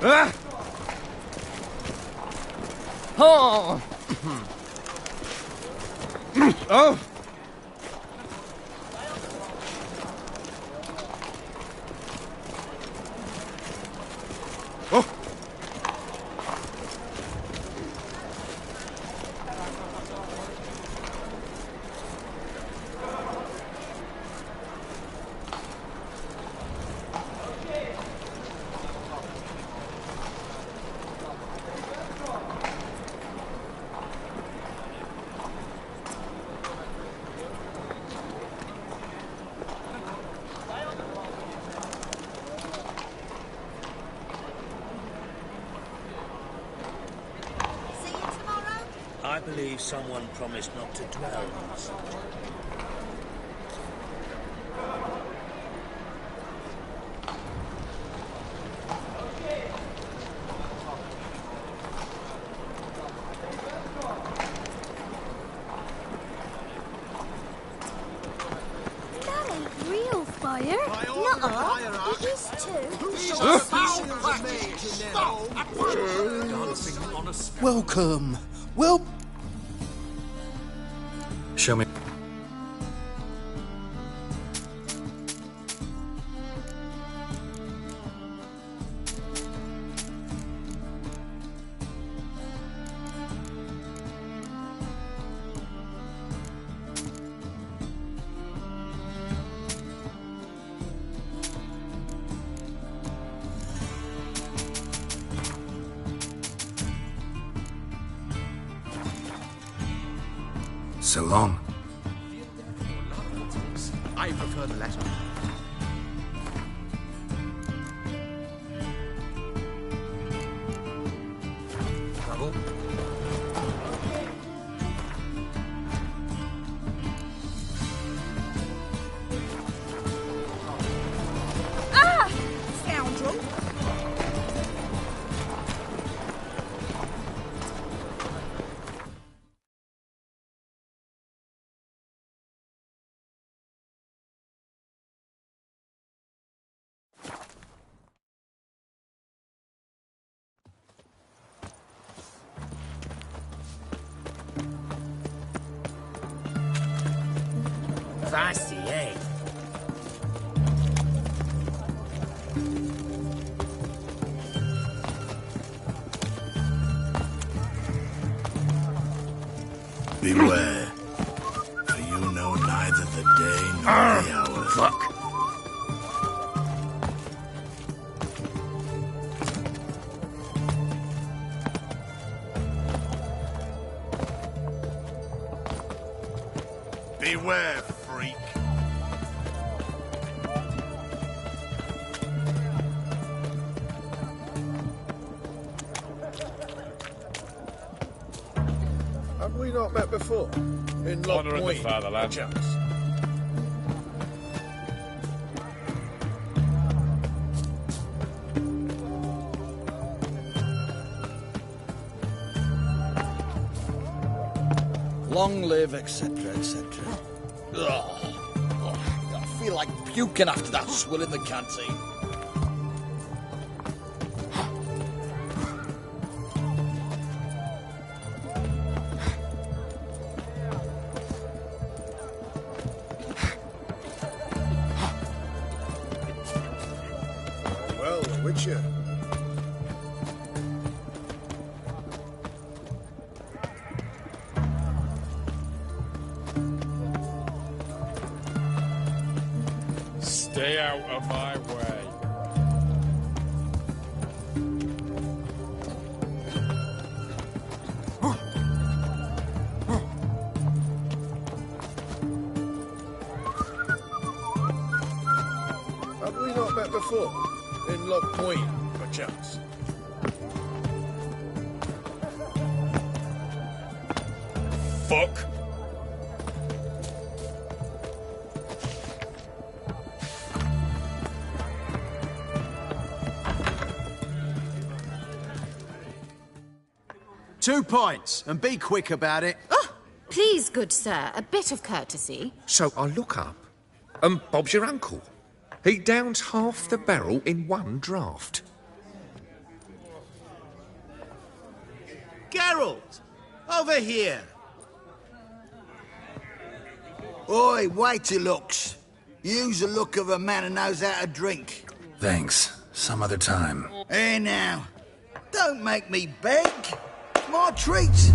Ah! Oh! Oh! Oh! I believe someone promised not to dwell on the subject. That ain't real fire. Nuh-uh. It is too. Welcome. Well... Show me. So long. I prefer the latter. Trouble? Ah! Scoundrel. Fancy, eh? Beware, for you know neither the day nor the hour. Fuck. Beware, freak. Have we not met before? In Lock Honor in the Point, fatherland. perchance? Long live, etc., etc. I feel like puking after that swill in the canteen. Well, Witcher. Stay out of my way. Have we not met before? In Lock Point, perchance? Fuck. Two pints, and be quick about it. Oh, please, good sir, a bit of courtesy. So I look up, and Bob's your uncle. He downs half the barrel in one draught. Geralt! Over here! Oi, waiter looks. Use the look of a man who knows how to drink. Thanks. Some other time. Here now. Don't make me beg. It's my treat.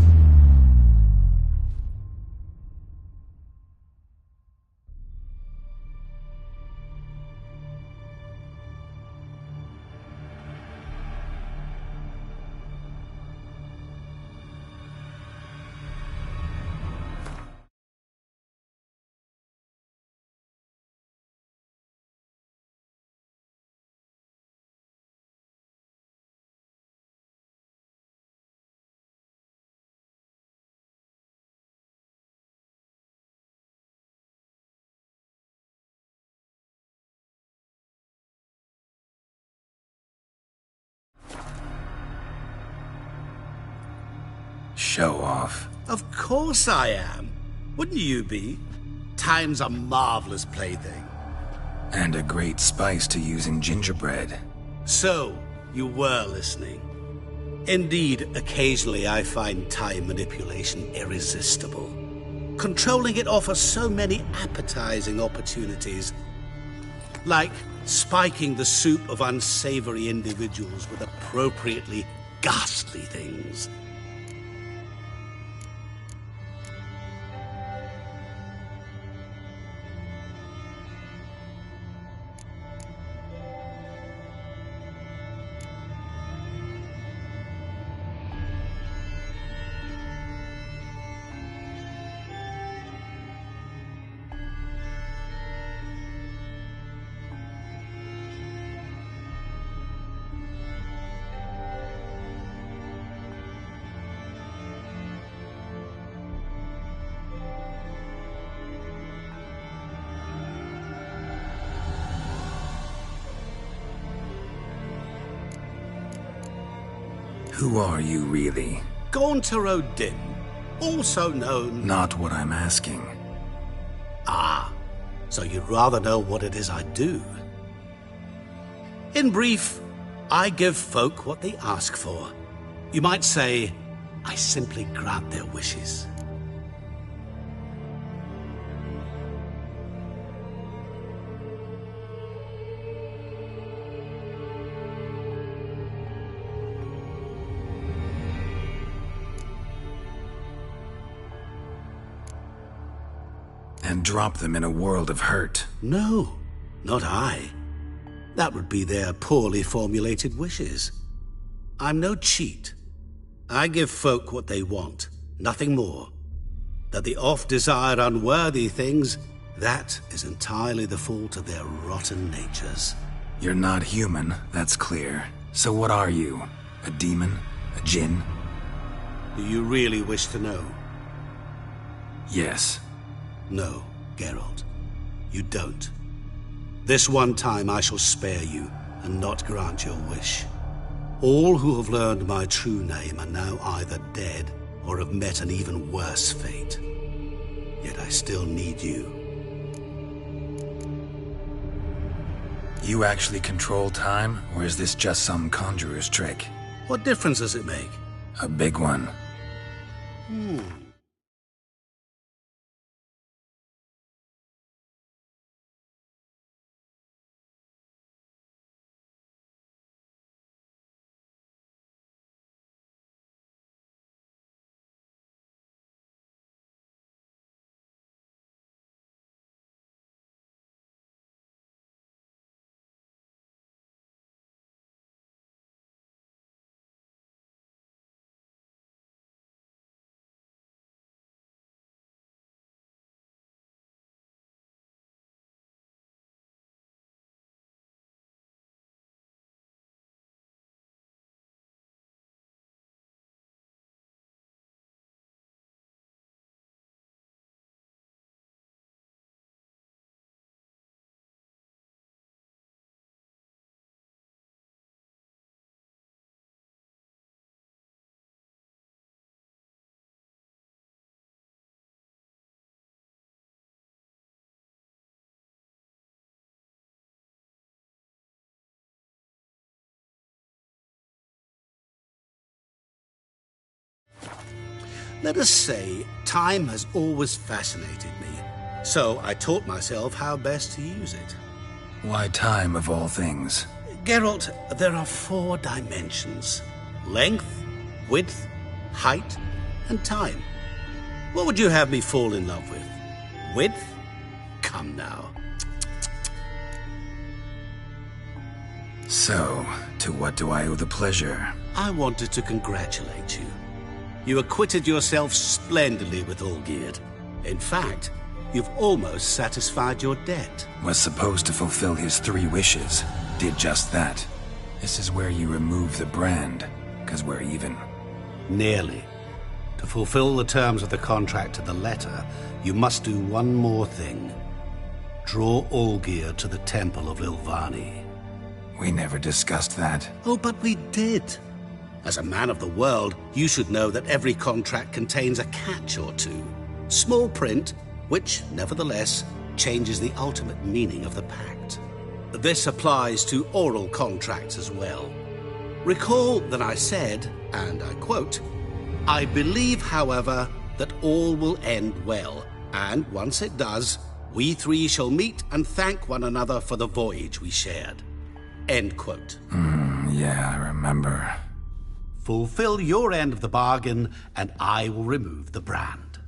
Show off. Of course I am. Wouldn't you be? Time's a marvelous plaything. And a great spice to use in gingerbread. So, you were listening. Indeed, occasionally I find time manipulation irresistible. Controlling it offers so many appetizing opportunities. Like spiking the soup of unsavory individuals with appropriately ghastly things. Who are you, really? Gauntero Dim, also known... Not what I'm asking. Ah, so you'd rather know what it is I do. In brief, I give folk what they ask for. You might say, I simply grant their wishes. And drop them in a world of hurt. No, not I. That would be their poorly formulated wishes. I'm no cheat. I give folk what they want, nothing more. That the oft-desired unworthy things, that is entirely the fault of their rotten natures. You're not human, that's clear. So what are you? A demon? A djinn? Do you really wish to know? Yes. No, Geralt. You don't. This one time I shall spare you, and not grant your wish. All who have learned my true name are now either dead, or have met an even worse fate. Yet I still need you. You actually control time, or is this just some conjurer's trick? What difference does it make? A big one. Let us say, time has always fascinated me, so I taught myself how best to use it. Why time of all things? Geralt, there are 4 dimensions. Length, width, height, and time. What would you have me fall in love with? Width? Come now. So, to what do I owe the pleasure? I wanted to congratulate you. You acquitted yourself splendidly with Olgierd. In fact, you've almost satisfied your debt. Was supposed to fulfill his 3 wishes. Did just that. This is where you remove the brand, 'cause we're even. Nearly. To fulfill the terms of the contract to the letter, you must do one more thing. Draw Olgierd to the Temple of Lilvani. We never discussed that. Oh, but we did. As a man of the world, you should know that every contract contains a catch or two. Small print, which, nevertheless, changes the ultimate meaning of the pact. This applies to oral contracts as well. Recall that I said, and I quote, "I believe, however, that all will end well, and once it does, we 3 shall meet and thank one another for the voyage we shared." End quote. Yeah, I remember. Fulfill your end of the bargain, and I will remove the brand.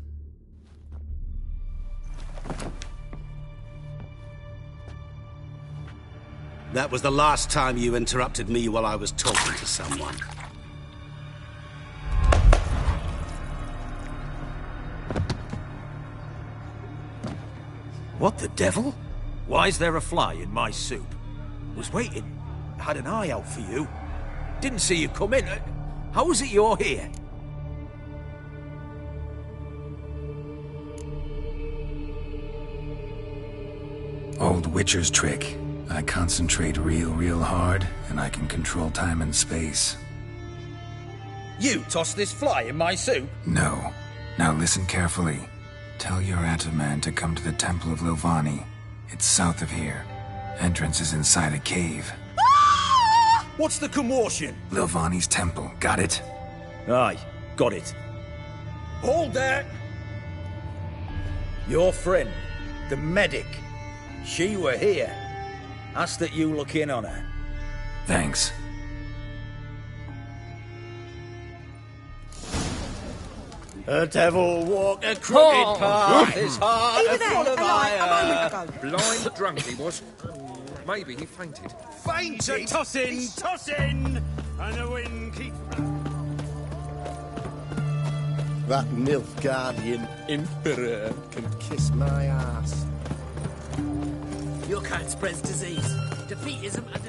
That was the last time you interrupted me while I was talking to someone. What the devil? Why is there a fly in my soup? Was waiting. Had an eye out for you. Didn't see you come in. How is it you're here? Old Witcher's trick. I concentrate real hard, and I can control time and space. You tossed this fly in my soup? No. Now listen carefully. Tell your Ataman to come to the Temple of Lilvani. It's south of here. Entrance is inside a cave. What's the commotion? Lilvani's temple, got it? Aye, got it. Hold there! Your friend, the medic, she were here. Ask that you look in on her. Thanks. A devil walk a crooked path, his heart Over a there, full of a ire. moment ago. Blind drunk he was. Maybe he fainted. Fainted! Tossing, tossing, and the wind keeps That Nilfgaardian Emperor can kiss my ass. Your kind spreads disease. Defeatism and...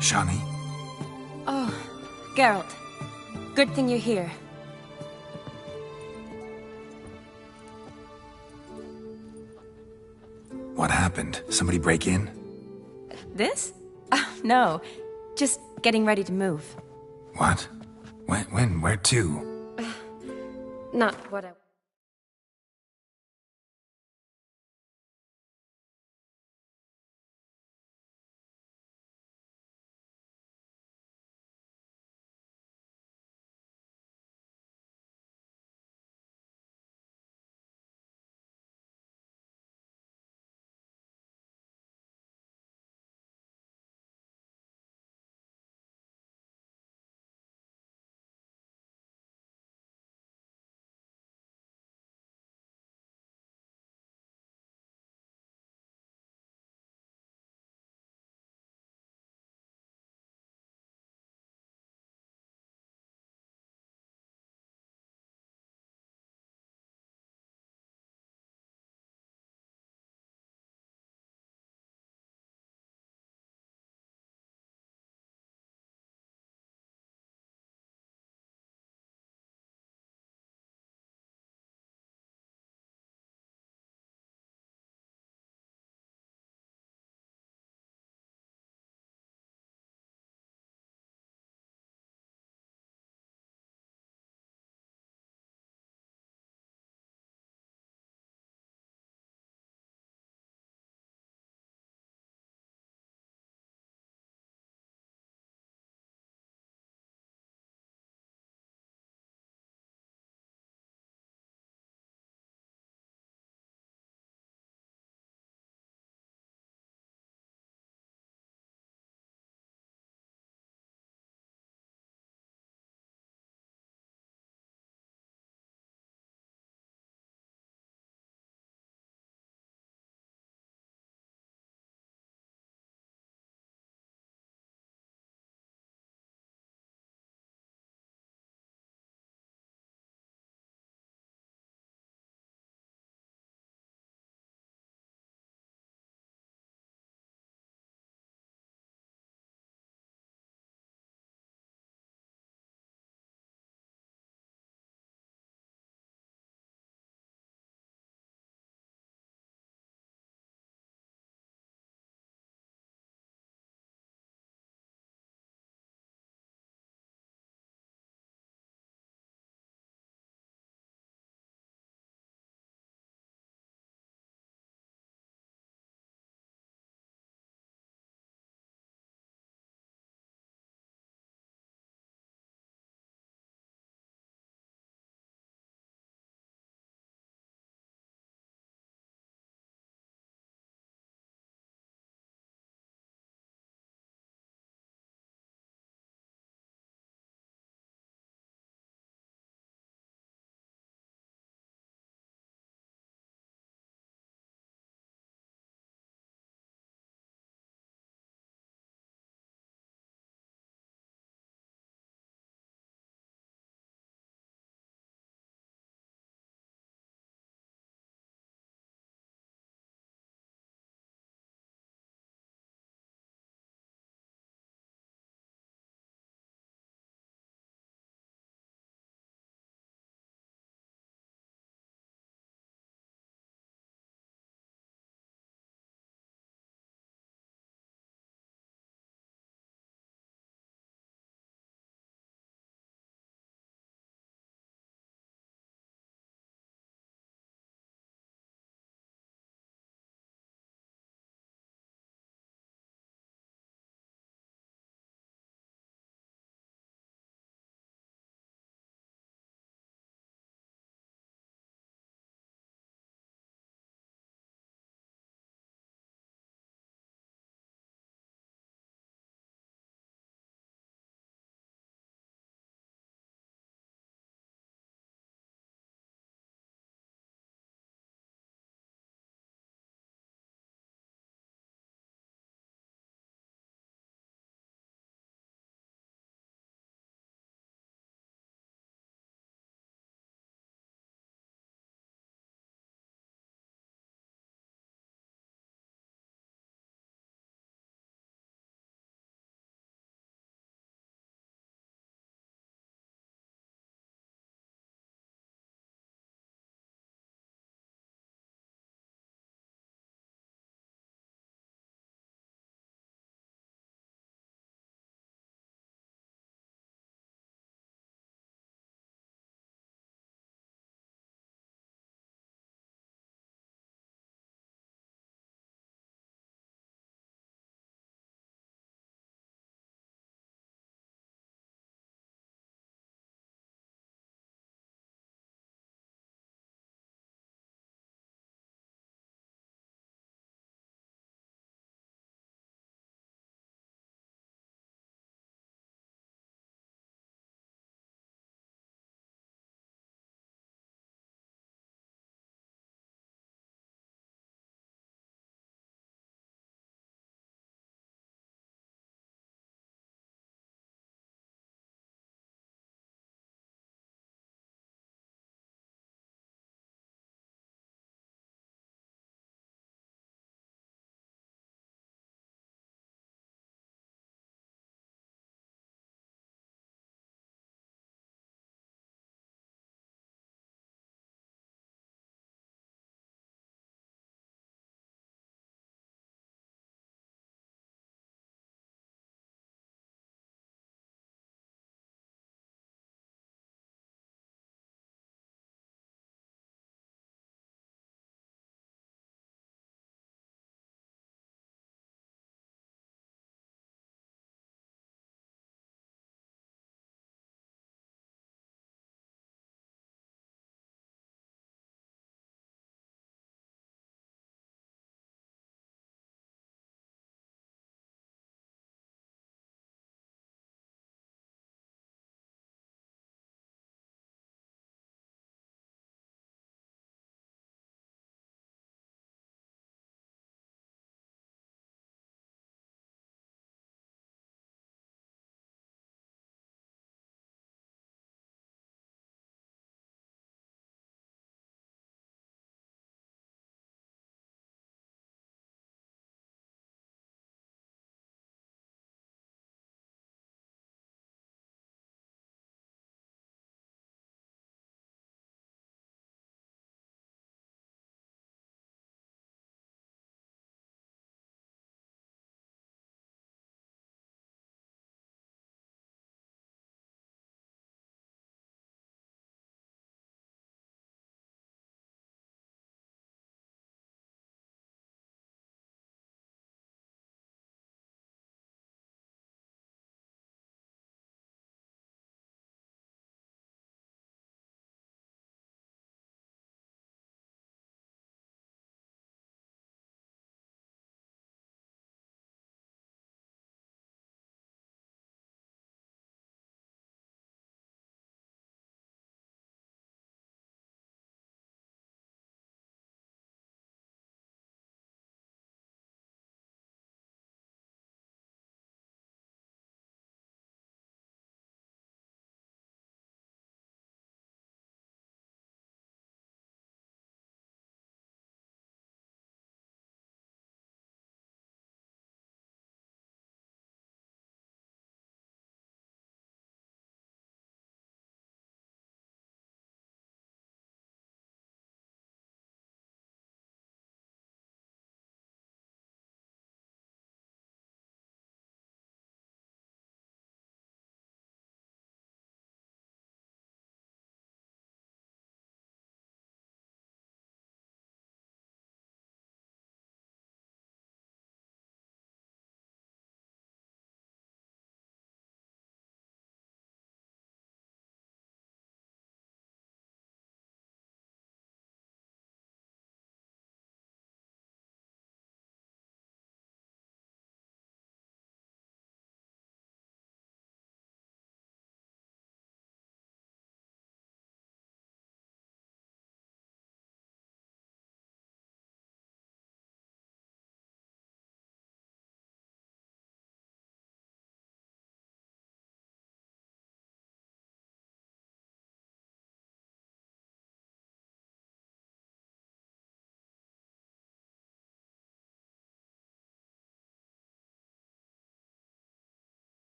Shani? Oh, Geralt. Good thing you're here. What happened? Somebody break in? This? No. Just getting ready to move. What? When? Where to? Not what I...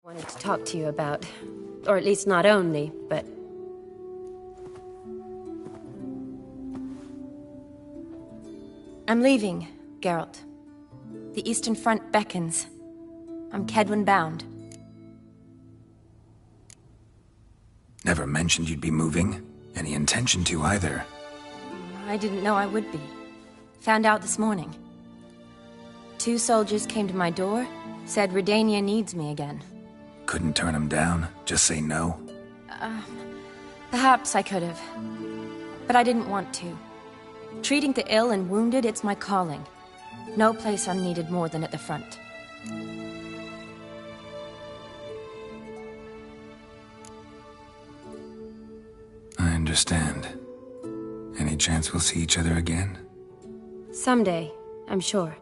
Wanted to talk to you about. Or at least not only, but... I'm leaving, Geralt. The Eastern Front beckons. I'm Kedwin bound. Never mentioned you'd be moving. Any intention to either. I didn't know I would be. Found out this morning. 2 soldiers came to my door, said Redania needs me again. Couldn't turn him down? Just say no? Perhaps I could have. But I didn't want to. Treating the ill and wounded, it's my calling. No place I'm needed more than at the front. I understand. Any chance we'll see each other again? Someday, I'm sure.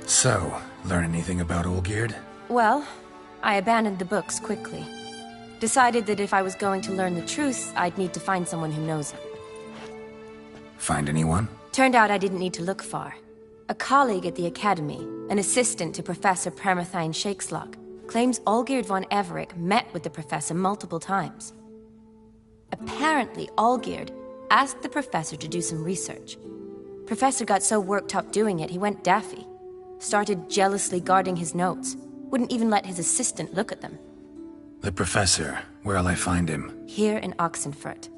So, learn anything about Olgierd? Well, I abandoned the books quickly. Decided that if I was going to learn the truth, I'd need to find someone who knows it. Find anyone? Turned out I didn't need to look far. A colleague at the Academy, an assistant to Professor Permathine Shakeslock, claims Olgierd von Everick met with the professor multiple times. Apparently, Olgierd asked the professor to do some research. Professor got so worked up doing it, he went daffy. Started jealously guarding his notes. Wouldn't even let his assistant look at them. The professor, where'll I find him? Here in Oxenfurt.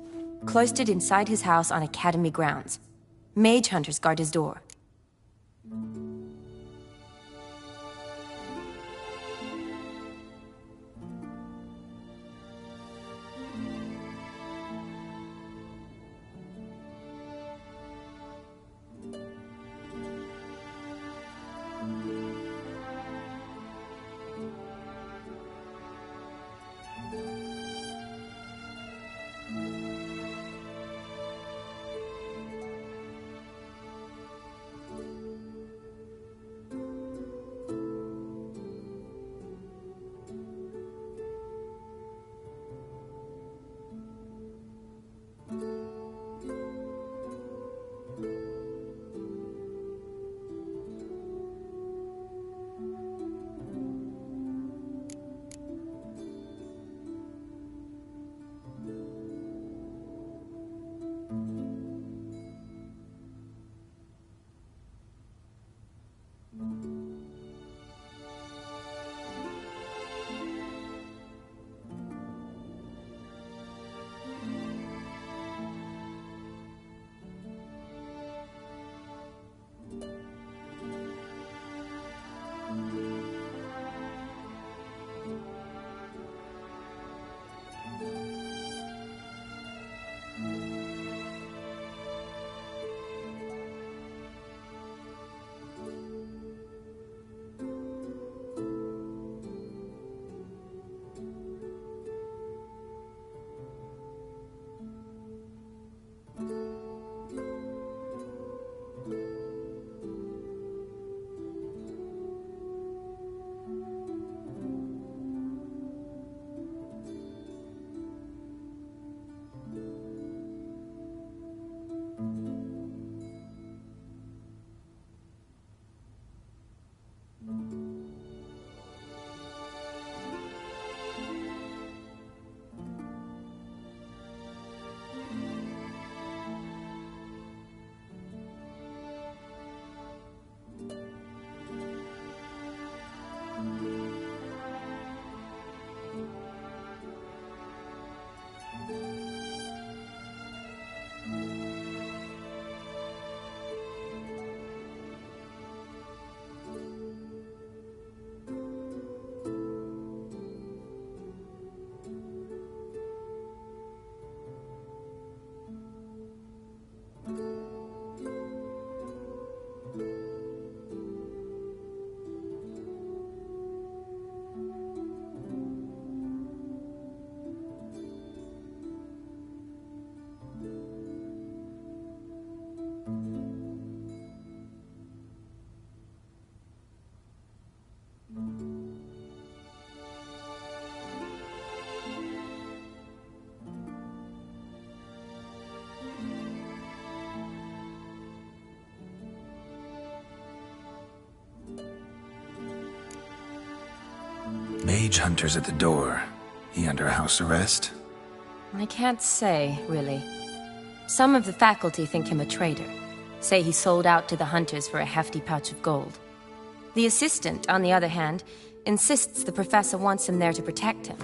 Cloistered inside his house on Academy grounds. Mage hunters guard his door. Mage hunters at the door. He under house arrest? I can't say, really. Some of the faculty think him a traitor. Say he sold out to the hunters for a hefty pouch of gold. The assistant, on the other hand, insists the professor wants him there to protect him.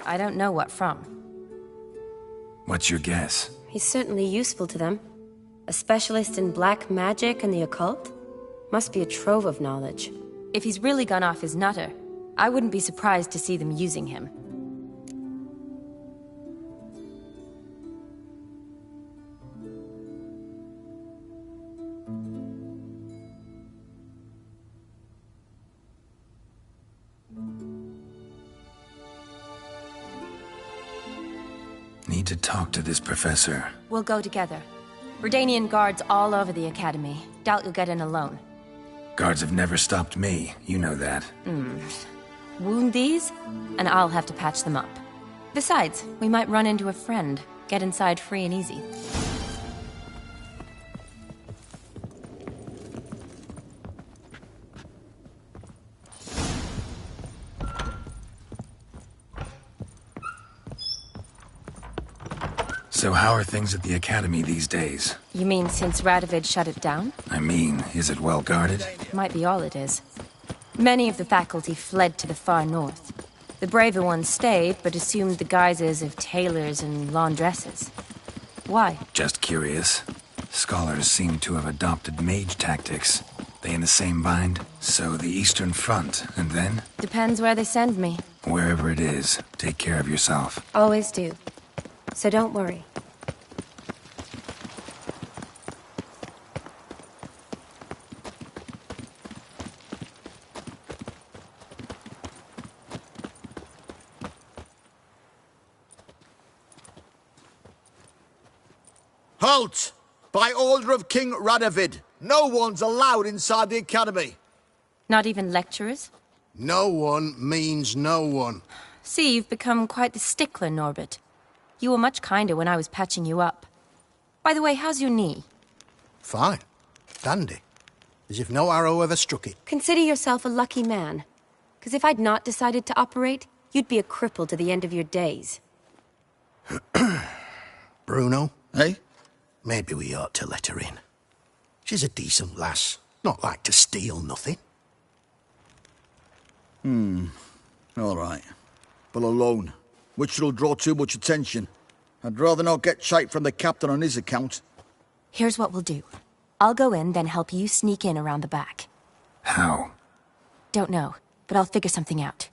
I don't know what from. What's your guess? He's certainly useful to them. A specialist in black magic and the occult? Must be a trove of knowledge. If he's really gone off his nutter, I wouldn't be surprised to see them using him. Need to talk to this professor. We'll go together. Redanian guards all over the academy. Doubt you'll get in alone. Guards have never stopped me, you know that. Wound these, and I'll have to patch them up. Besides, we might run into a friend. Get inside free and easy. So how are things at the academy these days? You mean since Radovid shut it down? I mean, is it well guarded? Might be all it is. Many of the faculty fled to the far north. The braver ones stayed, but assumed the guises of tailors and laundresses. Why? Just curious. Scholars seem to have adopted mage tactics. They in the same bind? So the Eastern Front, and then? Depends where they send me. Wherever it is, take care of yourself. Always do. So don't worry. Halt! By order of King Radovid, no one's allowed inside the academy. Not even lecturers? No one means no one. See, you've become quite the stickler, Norbert. You were much kinder when I was patching you up. By the way, how's your knee? Fine. Dandy. As if no arrow ever struck it. Consider yourself a lucky man. Because if I'd not decided to operate, you'd be a cripple to the end of your days. Bruno? Eh? Maybe we ought to let her in. She's a decent lass. Not like to steal nothing. All right. But alone, which will draw too much attention. I'd rather not get shite from the captain on his account. Here's what we'll do. I'll go in, then help you sneak in around the back. How? Don't know, but I'll figure something out.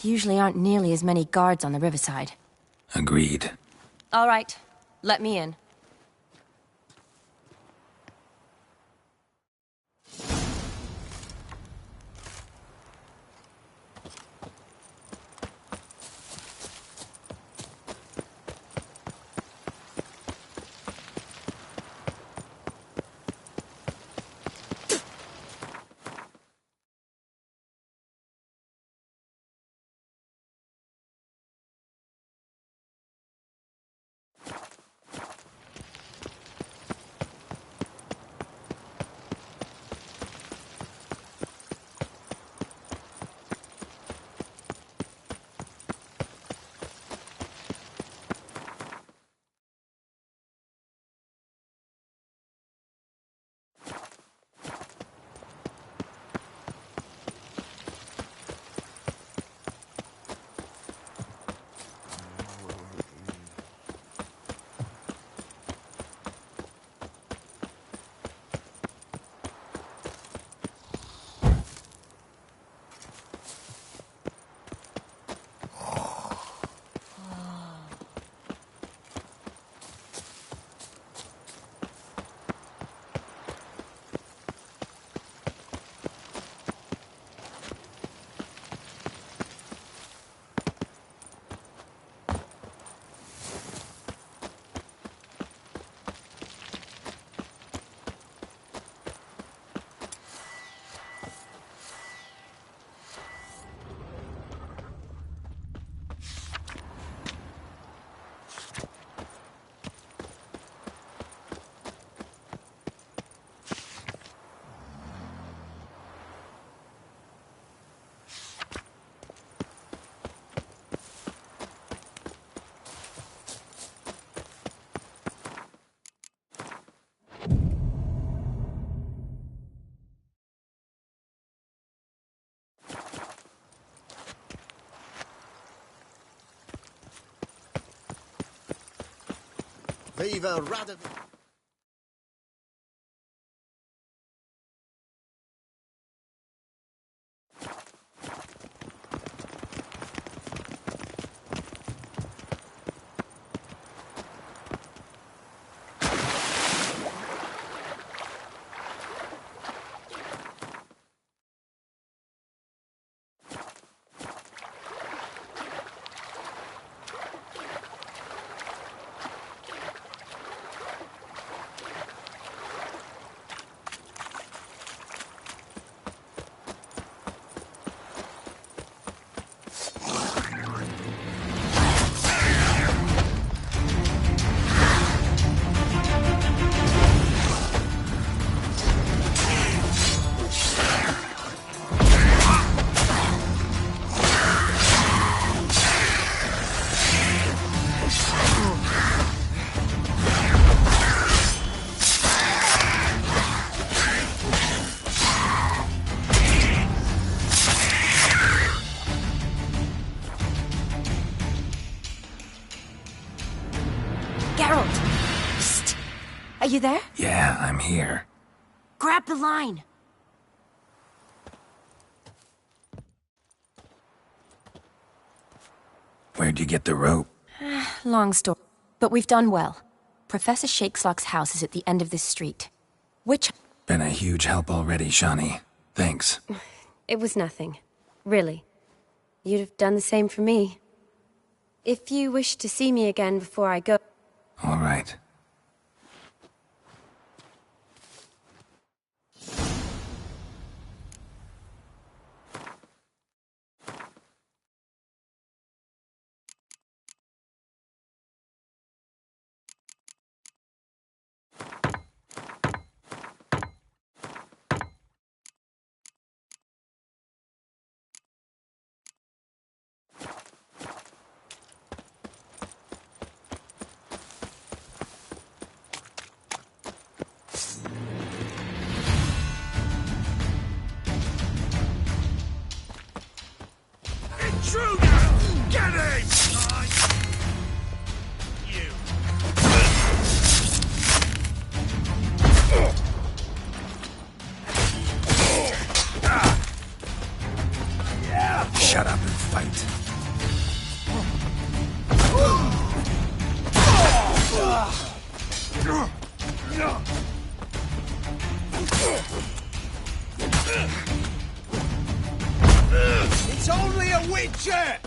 Usually aren't nearly as many guards on the riverside. Agreed. All right, let me in. Viva Radovid! Are you there? Yeah, I'm here. Grab the line. Where'd you get the rope? Long story, but we've done well. Professor Shakeslock's house is at the end of this street. Which... Been a huge help already, Shawnee. Thanks. It was nothing. Really. You'd have done the same for me. If you wish to see me again before I go... All right. Intruder! Get him! You. Shut up and fight. It's only a witcher!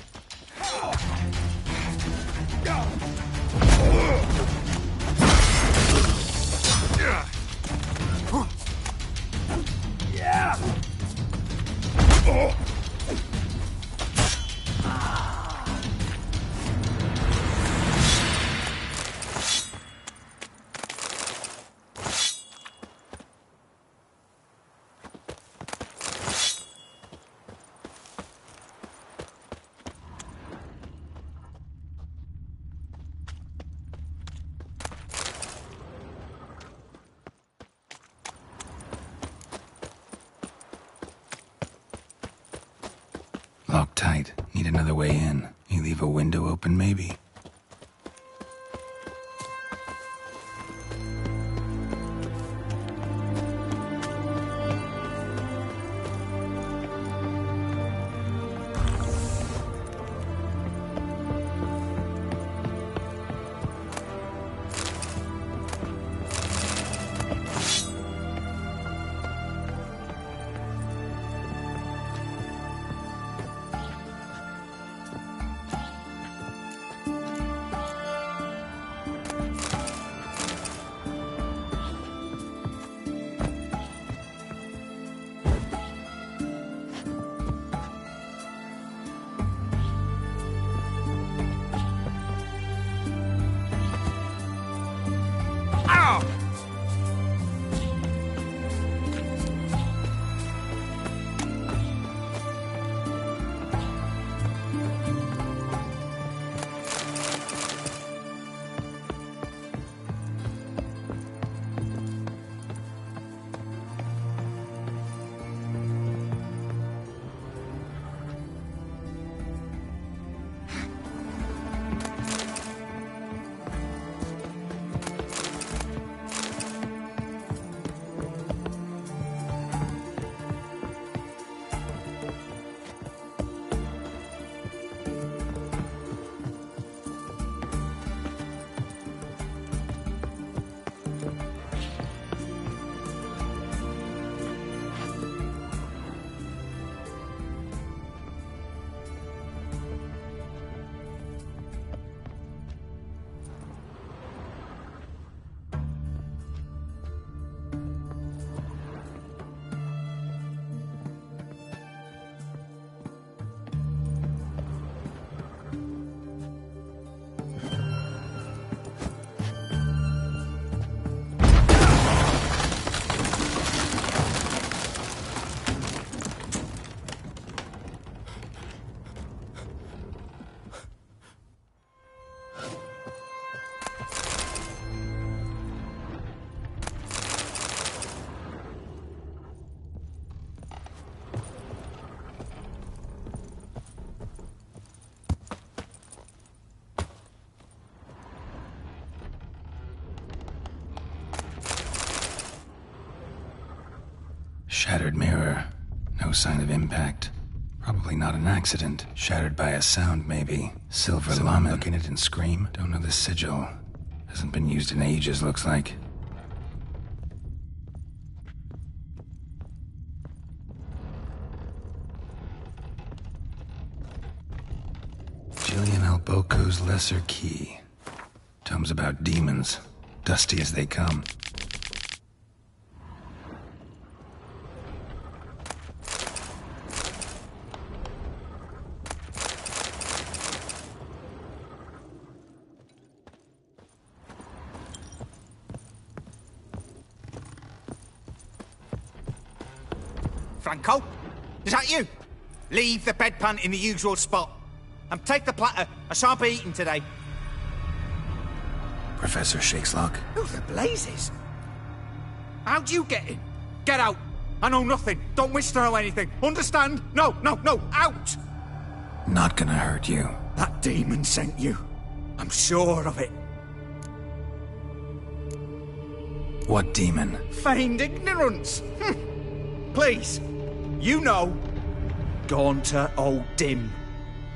Locked tight. Need another way in. You leave a window open, maybe? Shattered mirror. No sign of impact. Probably not an accident. Shattered by a sound, maybe. Silver llama. Look in it and scream. Don't know the sigil. Hasn't been used in ages, looks like. Jillian Alboco's Lesser Key. Tomes about demons. Dusty as they come. Franco? Is that you? Leave the bedpan in the usual spot. And take the platter. I shan't be eating today. Professor Shakeslock? Who the blazes? How'd you get in? Get out. I know nothing. Don't wish to know anything. Understand? No, out! Not gonna hurt you. That demon sent you. I'm sure of it. What demon? Feigned ignorance. Please. You know. Gaunter O'Dim.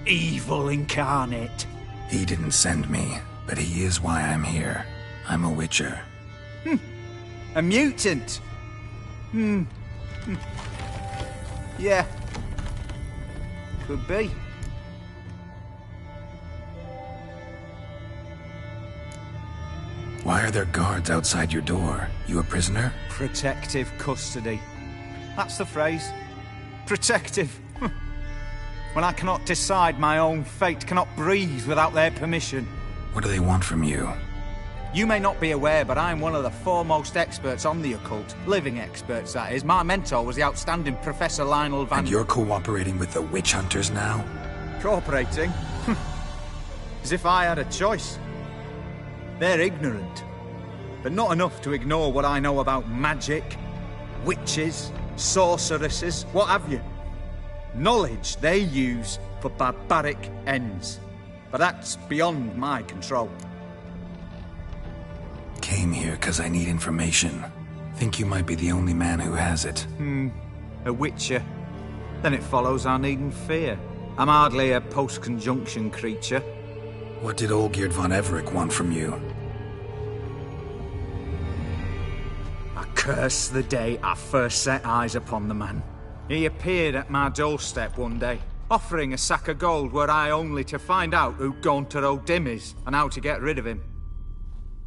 Evil incarnate. He didn't send me, but he is why I'm here. I'm a witcher. A mutant. Yeah. Could be. Why are there guards outside your door? You a prisoner? Protective custody. That's the phrase. Protective. When I cannot decide my own fate, cannot breathe without their permission. What do they want from you? You may not be aware, but I'm one of the foremost experts on the occult. Living experts, that is. My mentor was the outstanding Professor Lionel Van... And you're cooperating with the witch hunters now? Cooperating? As if I had a choice. They're ignorant, but not enough to ignore what I know about magic, witches, sorceresses, what have you. Knowledge they use for barbaric ends. But that's beyond my control. Came here because I need information. Think you might be the only man who has it. A witcher. Then it follows I needn't fear. I'm hardly a post-conjunction creature. What did Olgierd von Everec want from you? I curse the day I first set eyes upon the man. He appeared at my doorstep one day, offering a sack of gold were I only to find out who Gaunter O'Dim is and how to get rid of him.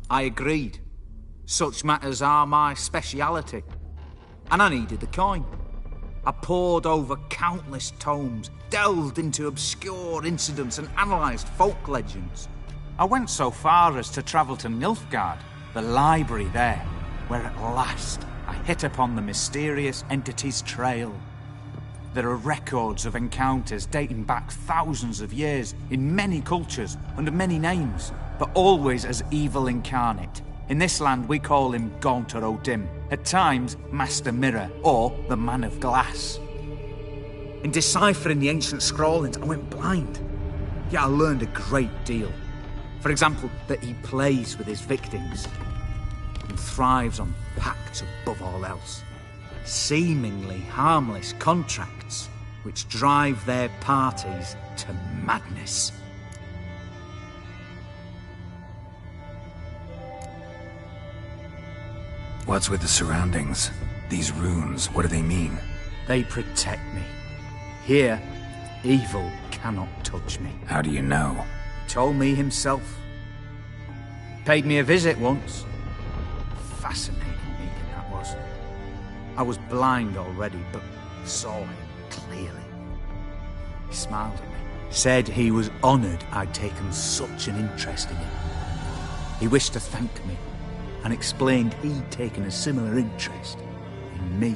I agreed. Such matters are my speciality. And I needed the coin. I pored over countless tomes, delved into obscure incidents and analysed folk legends. I went so far as to travel to Nilfgaard, the library there, where at last I hit upon the mysterious entity's trail. There are records of encounters dating back thousands of years in many cultures under many names, but always as evil incarnate. In this land we call him Gaunter O'Dim, at times Master Mirror or the Man of Glass. In deciphering the ancient scrawlings, I went blind. Yet I learned a great deal. For example, that he plays with his victims and thrives on pacts above all else. Seemingly harmless contracts which drive their parties to madness. What's with the surroundings? These runes, what do they mean? They protect me. Here, evil cannot touch me. How do you know? He told me himself. Paid me a visit once. Fascinating meeting that was. I was blind already, but saw him clearly. He smiled at me. Said he was honoured I'd taken such an interest in him. He wished to thank me, and explained he'd taken a similar interest in me.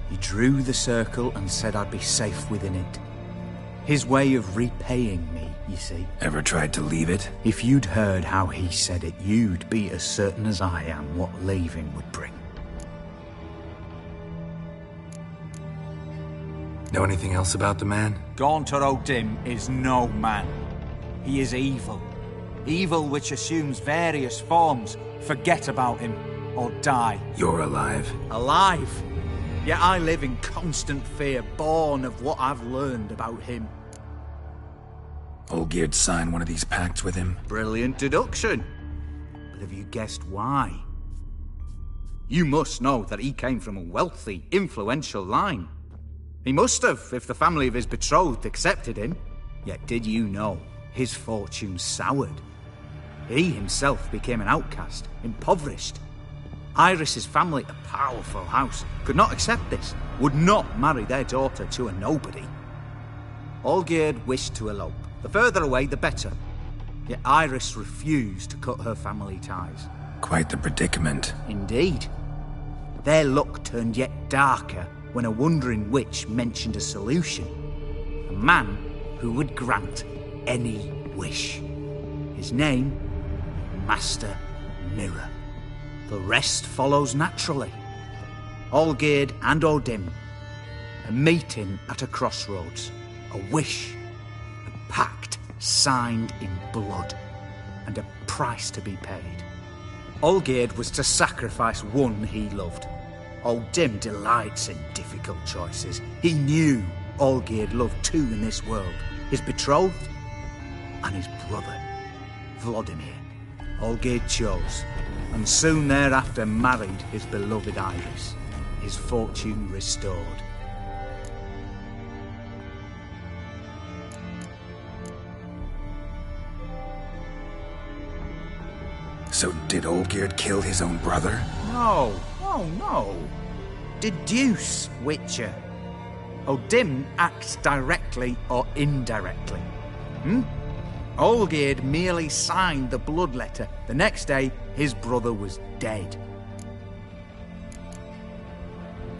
He drew the circle and said I'd be safe within it. His way of repaying me, you see. Ever tried to leave it? If you'd heard how he said it, you'd be as certain as I am what leaving would bring. Know anything else about the man? Gaunter O'Dim is no man. He is evil. Evil which assumes various forms. Forget about him, or die. You're alive. Alive? Yet I live in constant fear, born of what I've learned about him. Olgierd signed one of these pacts with him? Brilliant deduction. But have you guessed why? You must know that he came from a wealthy, influential line. He must have, if the family of his betrothed accepted him. Yet did you know his fortune soured? He himself became an outcast, impoverished. Iris's family, a powerful house, could not accept this, would not marry their daughter to a nobody. Olgierd wished to elope. The further away, the better. Yet Iris refused to cut her family ties. Quite the predicament. Indeed. Their luck turned yet darker when a wandering witch mentioned a solution. A man who would grant any wish. His name, Master Mirror. The rest follows naturally. Olgierd and Odin, a meeting at a crossroads, a wish, a pact signed in blood, and a price to be paid. Olgierd was to sacrifice one he loved. Odin delights in difficult choices. He knew Olgierd loved two in this world, his betrothed and his brother, Vladimir. Olgierd chose, and soon thereafter married his beloved Iris, his fortune restored. So did Olgierd kill his own brother? No, no. Deduce, Witcher. Odin acts directly or indirectly. Olgierd merely signed the blood letter. The next day, his brother was dead.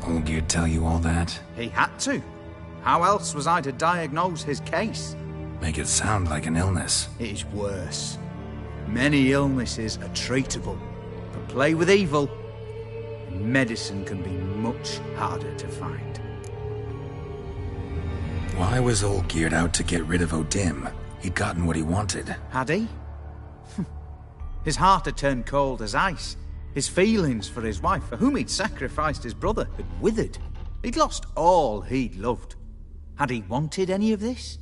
Olgierd tell you all that? He had to. How else was I to diagnose his case? Make it sound like an illness. It is worse. Many illnesses are treatable, but play with evil, and medicine can be much harder to find. Why was Olgierd out to get rid of Odin? He'd gotten what he wanted. Had he? His heart had turned cold as ice. His feelings for his wife, for whom he'd sacrificed his brother, had withered. He'd lost all he'd loved. Had he wanted any of this?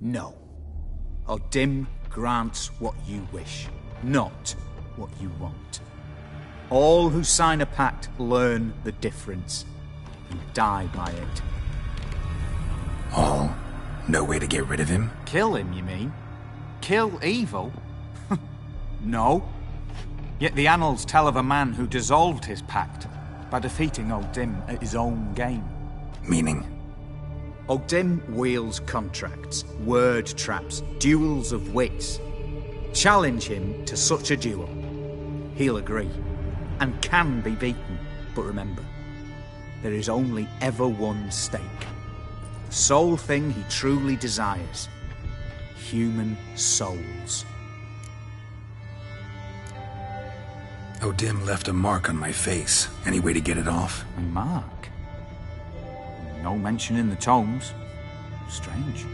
No. Odin grants what you wish, not what you want. All who sign a pact learn the difference and die by it. All? No way to get rid of him? Kill him, you mean? Kill evil? No. Yet the annals tell of a man who dissolved his pact by defeating Odin at his own game. Meaning? Odin wields contracts, word traps, duels of wits. Challenge him to such a duel. He'll agree, and can be beaten. But remember, there is only ever one stake. The sole thing he truly desires. Human souls. Odin left a mark on my face. Any way to get it off? A mark? No mention in the tomes. Strange.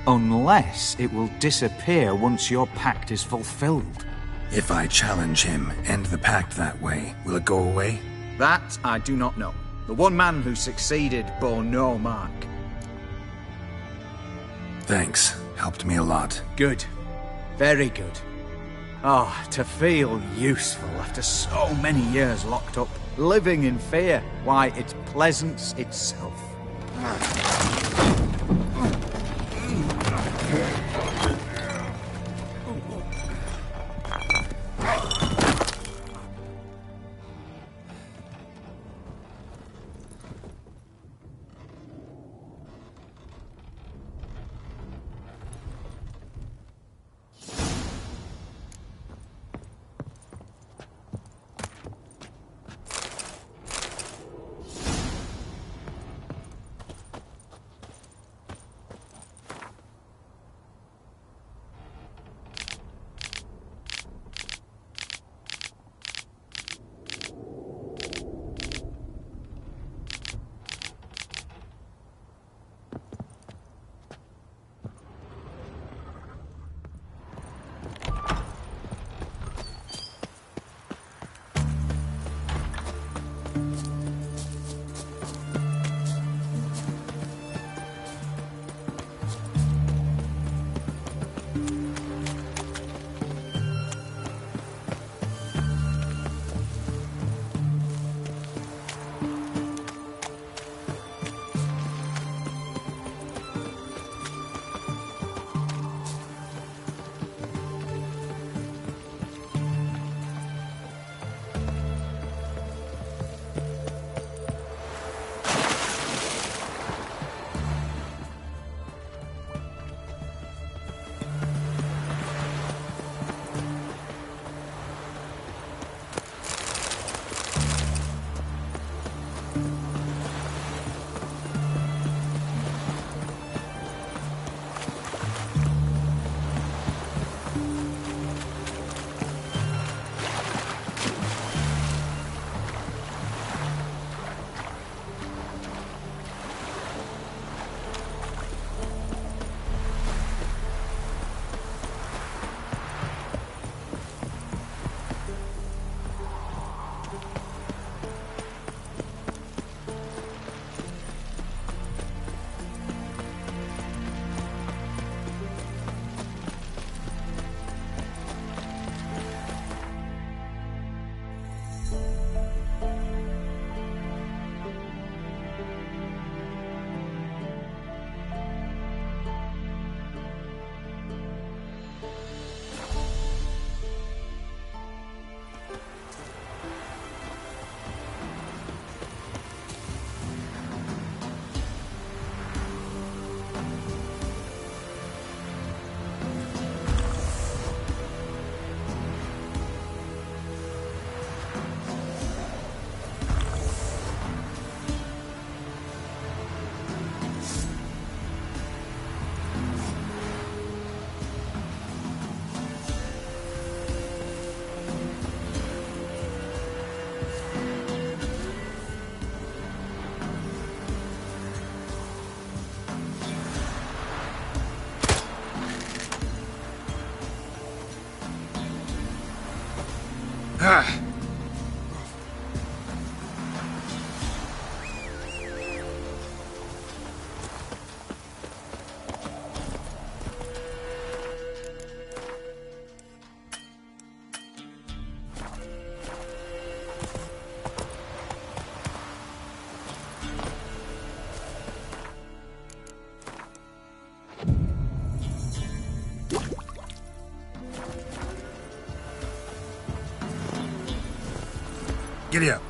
Unless it will disappear once your pact is fulfilled. If I challenge him, end the pact that way, will it go away? That I do not know. The one man who succeeded bore no mark. Thanks. Helped me a lot. Good. Very good. Oh, to feel useful after so many years locked up, living in fear. Why, it's pleasance itself. Giddy up.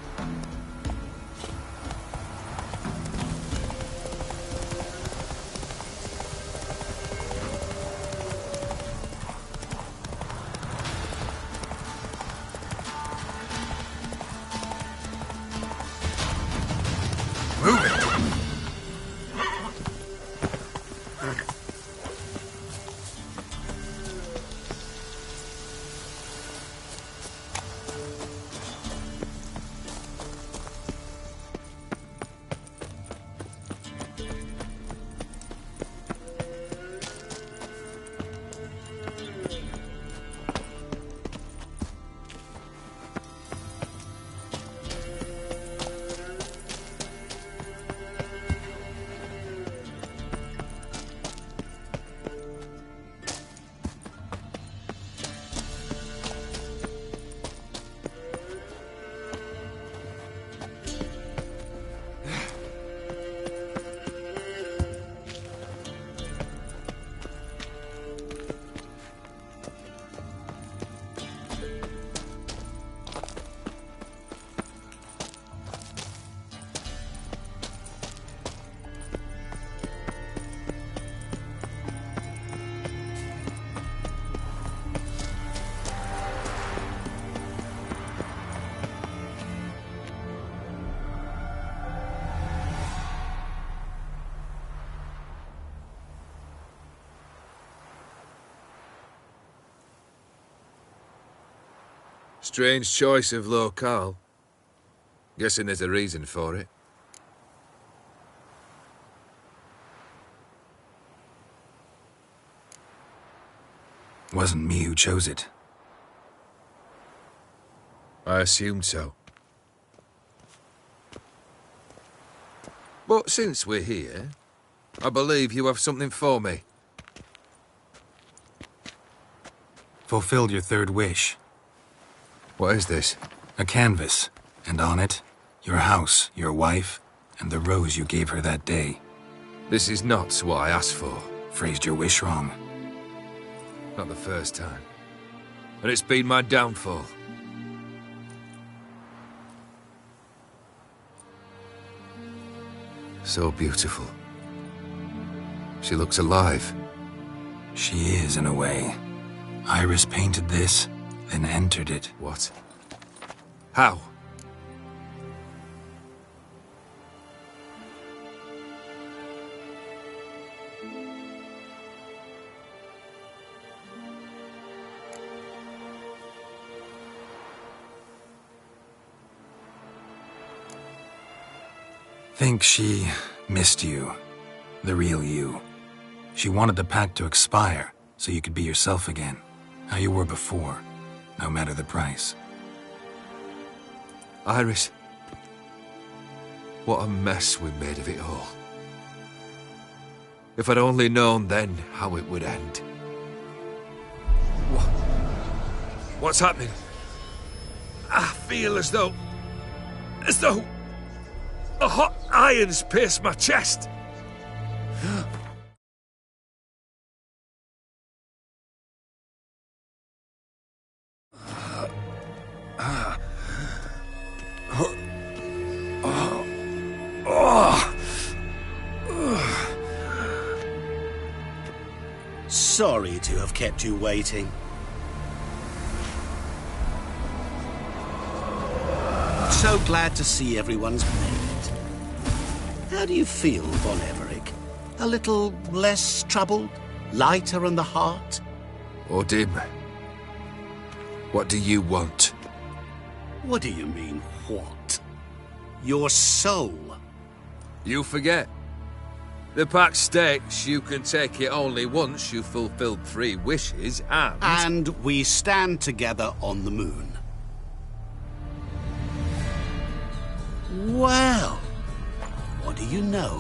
Move it. Strange choice of locale. Guessing there's a reason for it. Wasn't me who chose it. I assumed so. But since we're here, I believe you have something for me. Fulfilled your third wish. What is this? A canvas, and on it, your house, your wife, and the rose you gave her that day. This is not what I asked for. Phrased your wish wrong. Not the first time. And it's been my downfall. So beautiful. She looks alive. She is, in a way. Iris painted this, then entered it. What? How? Think she missed you. The real you. She wanted the pact to expire, so you could be yourself again. How you were before, no matter the price. Iris. What a mess we made of it all. If I'd only known then how it would end. What's happening? I feel as though a hot iron's pierced my chest. Sorry to have kept you waiting. So glad to see everyone's made it. How do you feel, Von Everett? A little less troubled? Lighter in the heart? Odim, what do you want? What do you mean, what? Your soul. You forget. The pact states you can take it only once you've fulfilled 3 wishes, and... And we stand together on the moon. you know.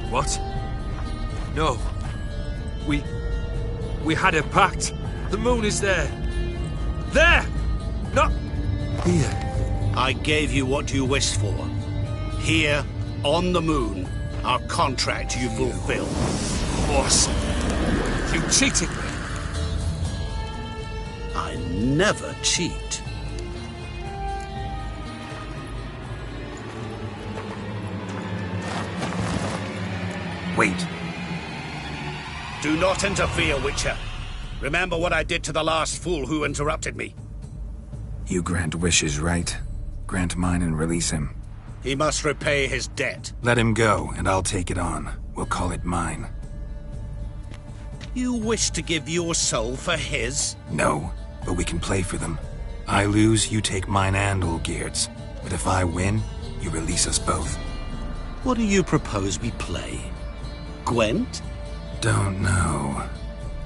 What? No. We had a pact. The moon is there. There! Not here. I gave you what you wished for. Here, on the moon, our contract you fulfilled. Boss, you cheated me. I never cheat. Wait. Do not interfere, Witcher. Remember what I did to the last fool who interrupted me. You grant wishes, right? Grant mine and release him. He must repay his debt. Let him go, and I'll take it on. We'll call it mine. You wish to give your soul for his? No, but we can play for them. I lose, you take mine and Olgierd's. But if I win, you release us both. What do you propose we play? Gwent? Don't know.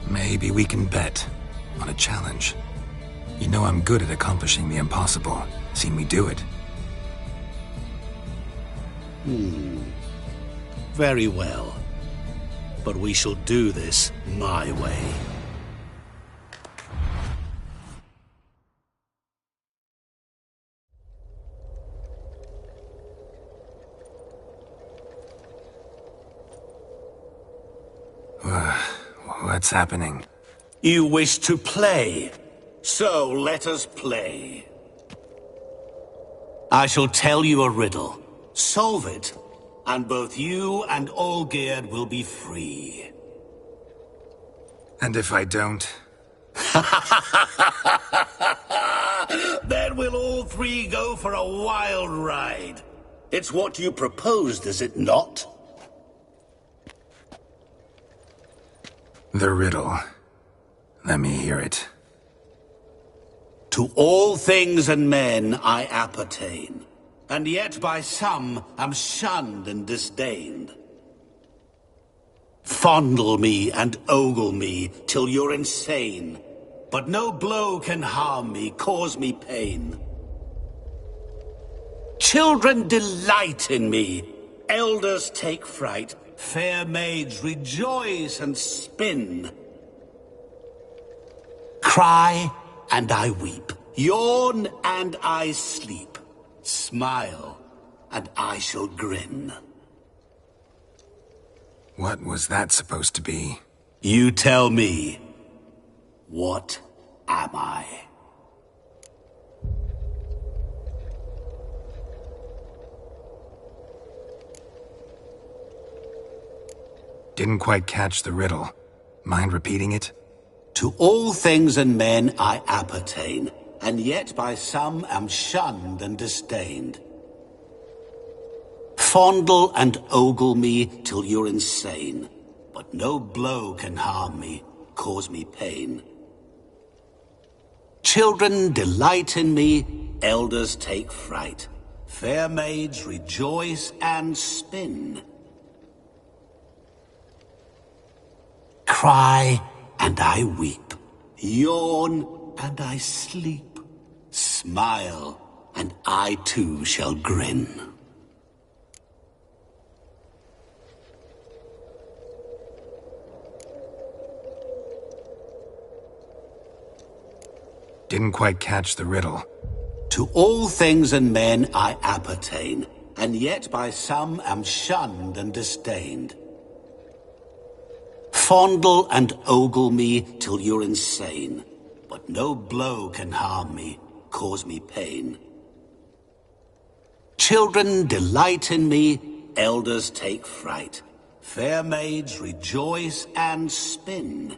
Maybe we can bet on a challenge. You know I'm good at accomplishing the impossible. Seen me do it. Very well. But we shall do this my way. What's happening? You wish to play, so let us play. I shall tell you a riddle. Solve it, and both you and Olgierd will be free. And if I don't? Then we'll all three go for a wild ride. It's what you proposed, is it not? The riddle. Let me hear it. To all things and men I appertain, and yet by some am shunned and disdained. Fondle me and ogle me till you're insane, but no blow can harm me, cause me pain. Children delight in me, elders take fright, fair maids rejoice and spin. Cry and I weep, yawn and I sleep, smile and I shall grin. What was that supposed to be? You tell me, what am I? Didn't quite catch the riddle. Mind repeating it? To all things and men I appertain, and yet by some am shunned and disdained. Fondle and ogle me till you're insane, but no blow can harm me, cause me pain. Children delight in me, elders take fright, fair maids rejoice and spin. Cry and I weep, yawn and I sleep, smile and I too shall grin. Didn't quite catch the riddle. To all things and men I appertain, and yet by some am shunned and disdained. Fondle and ogle me till you're insane, but no blow can harm me, cause me pain. Children delight in me, elders take fright, fair maids rejoice and spin.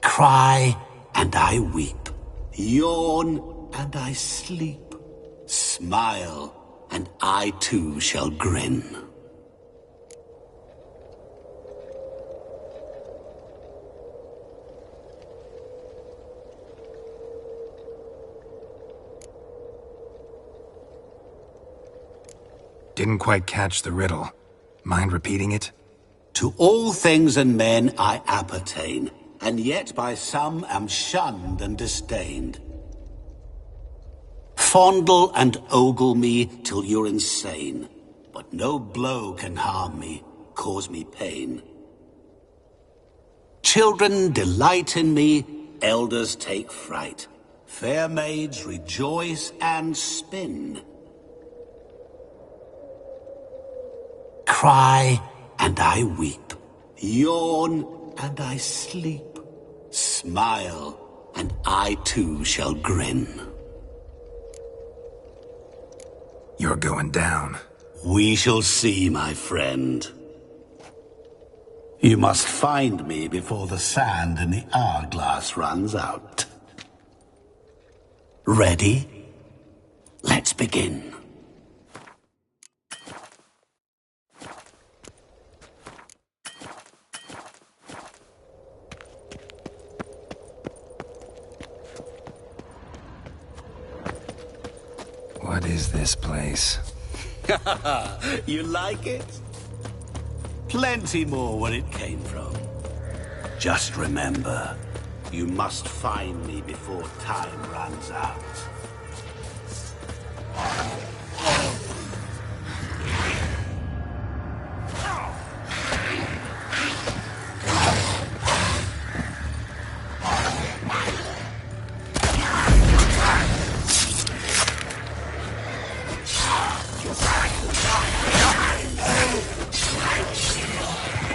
Cry and I weep, yawn and I sleep, smile and I too shall grin. Didn't quite catch the riddle. Mind repeating it? To all things and men I appertain, and yet by some am shunned and disdained. Fondle and ogle me till you're insane, but no blow can harm me, cause me pain. Children delight in me, elders take fright. Fair maids rejoice and spin. Cry and I weep, yawn and I sleep, smile and I too shall grin. You're going down. We shall see, my friend. You must find me before the sand in the hourglass runs out. Ready? Let's begin. What is this place? You like it? Plenty more where it came from. Just remember, you must find me before time runs out.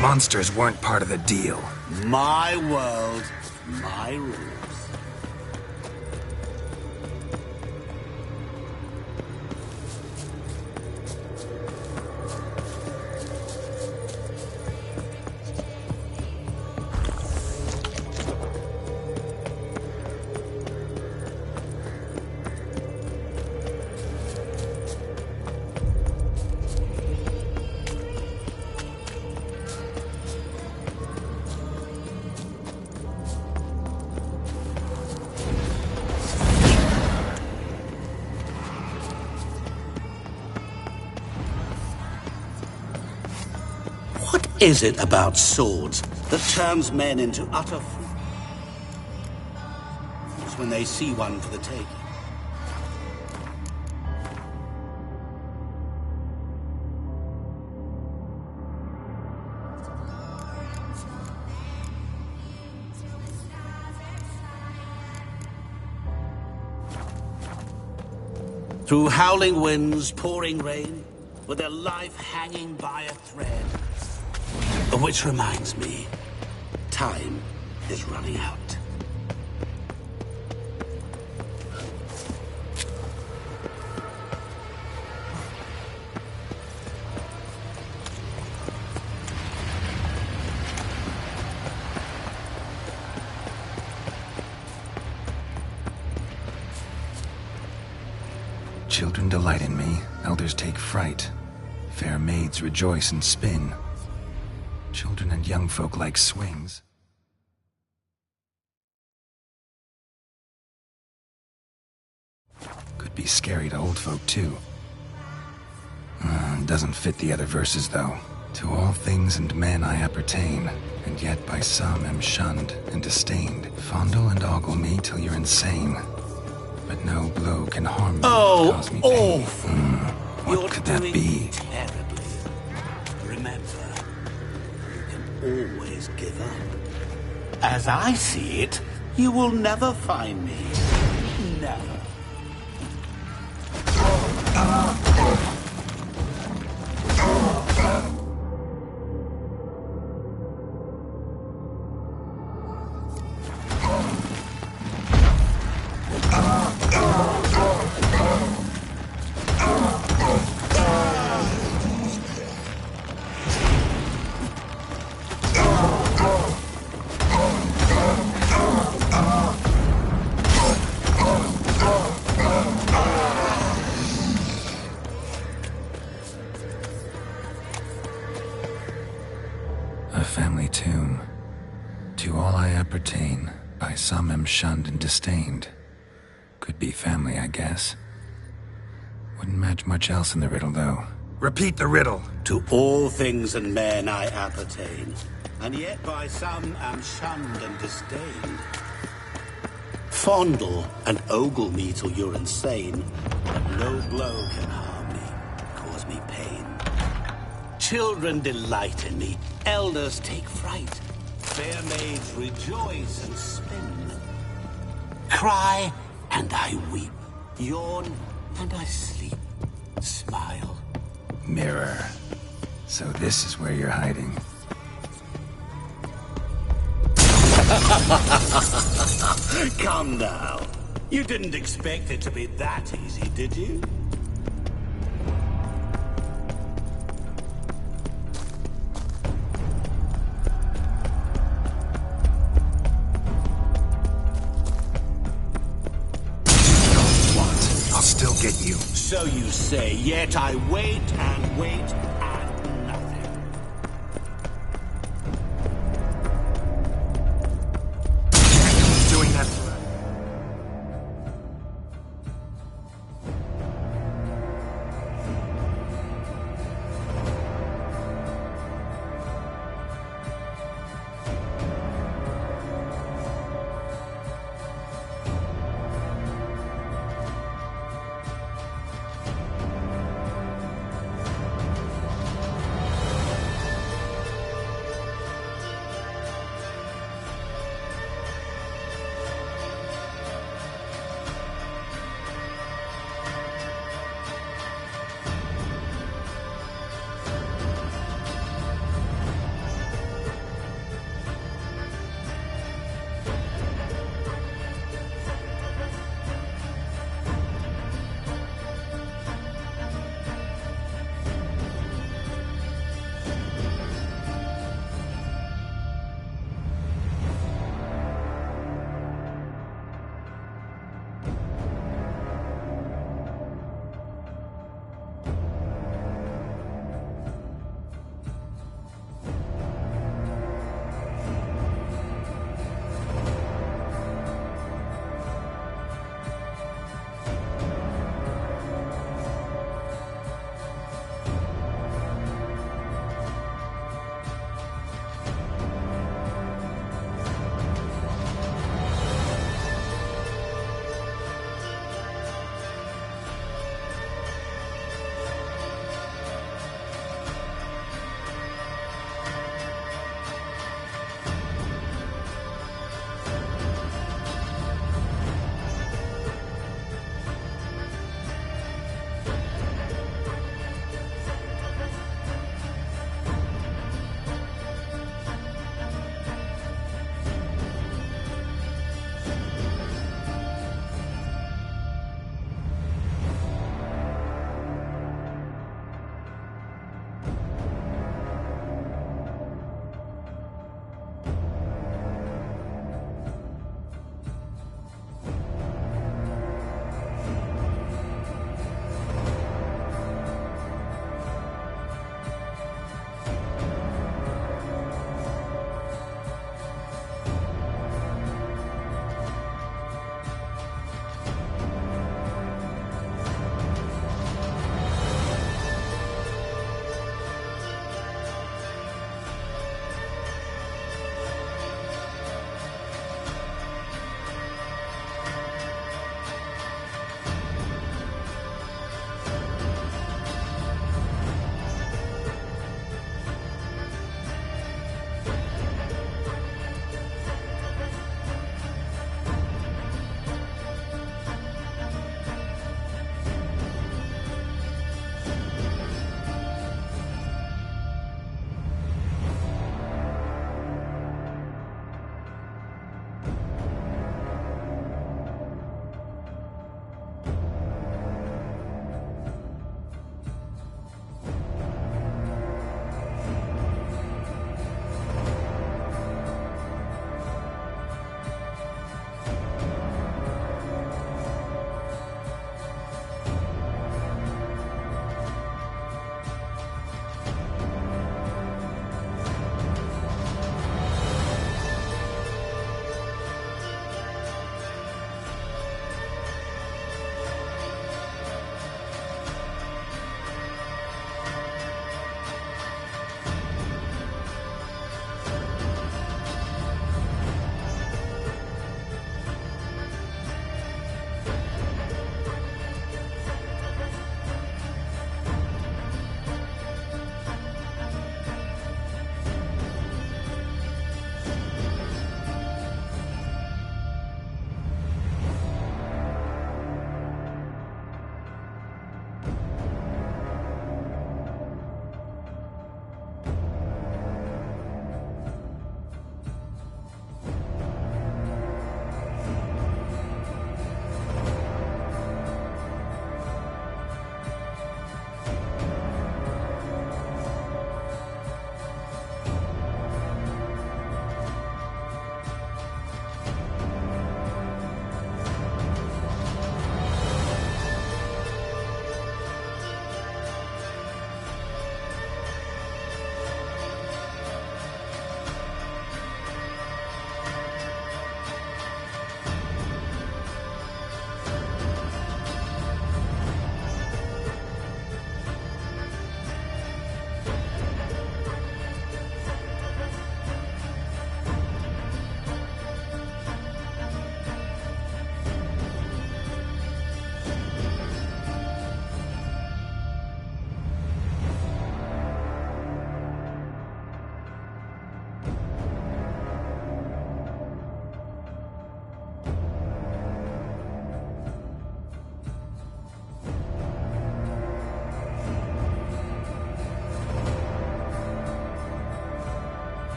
Monsters weren't part of the deal. My world, my rules. What is it about swords that turns men into utter fools when they see one for the taking? Through howling winds, pouring rain, with their life hanging by a thread. Which reminds me, time is running out. Children delight in me, elders take fright. Fair maids rejoice and spin. Children and young folk like swings. Could be scary to old folk too. Doesn't fit the other verses though. To all things and men I appertain, and yet by some am shunned and disdained. Fondle and ogle me till you're insane, but no blow can harm me, cause me pain. What could that be? Terribly. Remember, always give up. As I see it, you will never find me. Never. A family tomb. To all I appertain, by some am shunned and disdained. Could be family, I guess. Wouldn't match much else in the riddle, though. Repeat the riddle. To all things and men I appertain, and yet by some am shunned and disdained. Fondle and ogle me till you're insane, but no blow can harm me, cause me pain. Children delight in me, elders take fright, fair maids rejoice and spin. Cry and I weep, yawn and I sleep, smile. Mirror. So this is where you're hiding. Come now. You didn't expect it to be that easy, did you? I'll still get you. So you say, yet I wait and wait and nothing. Doing that forever.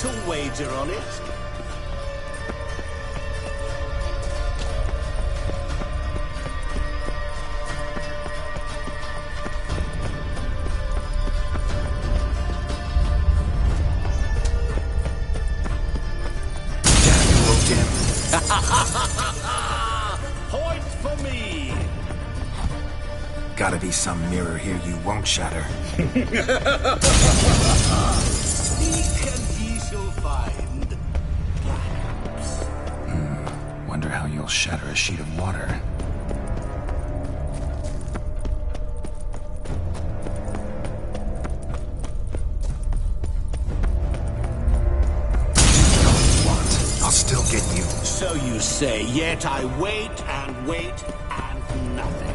to wager on it? Point for me! Gotta be some mirror here you won't shatter. Seek and ye shall find. Wonder how you'll shatter a sheet of water. I'll still get you. So you say, yet I wait and wait and nothing.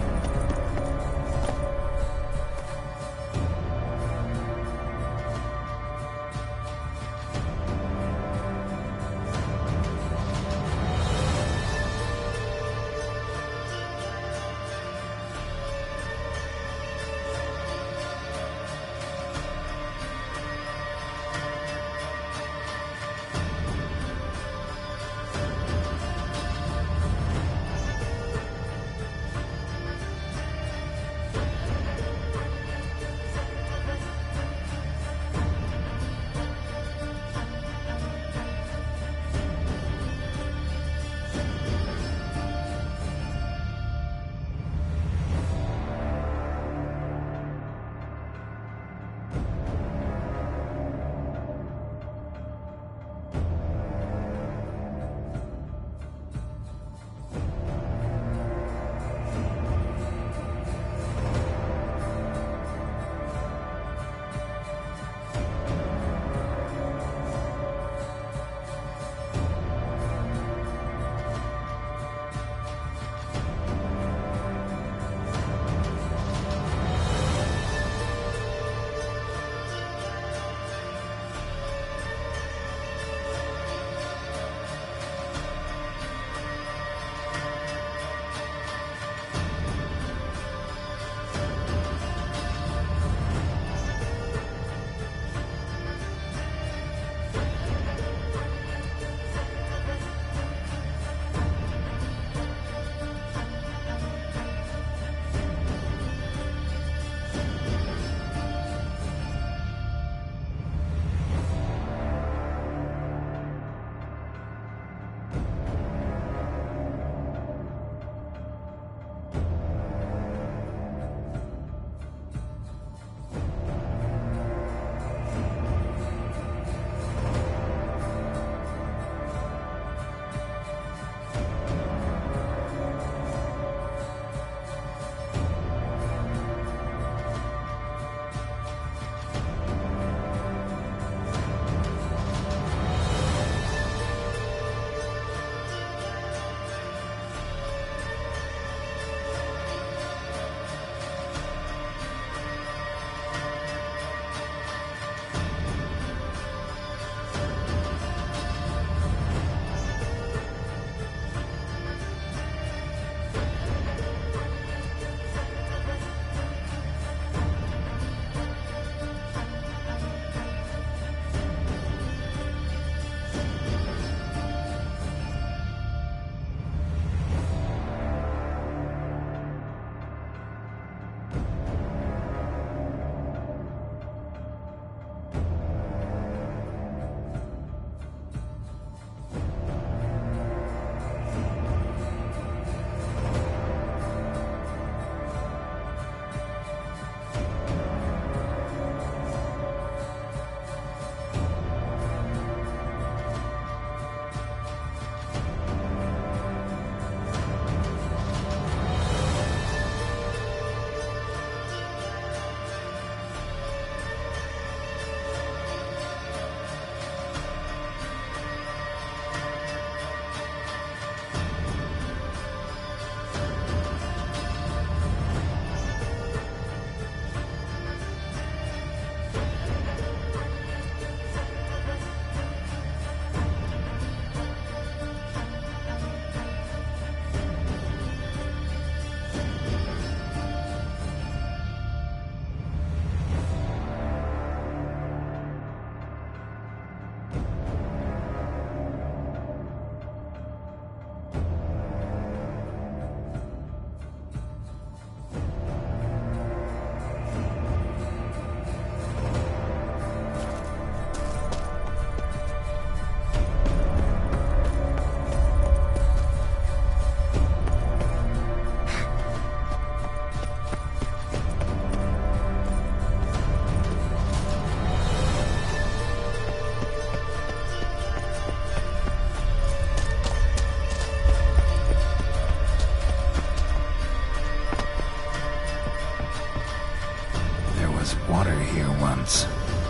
was water here once.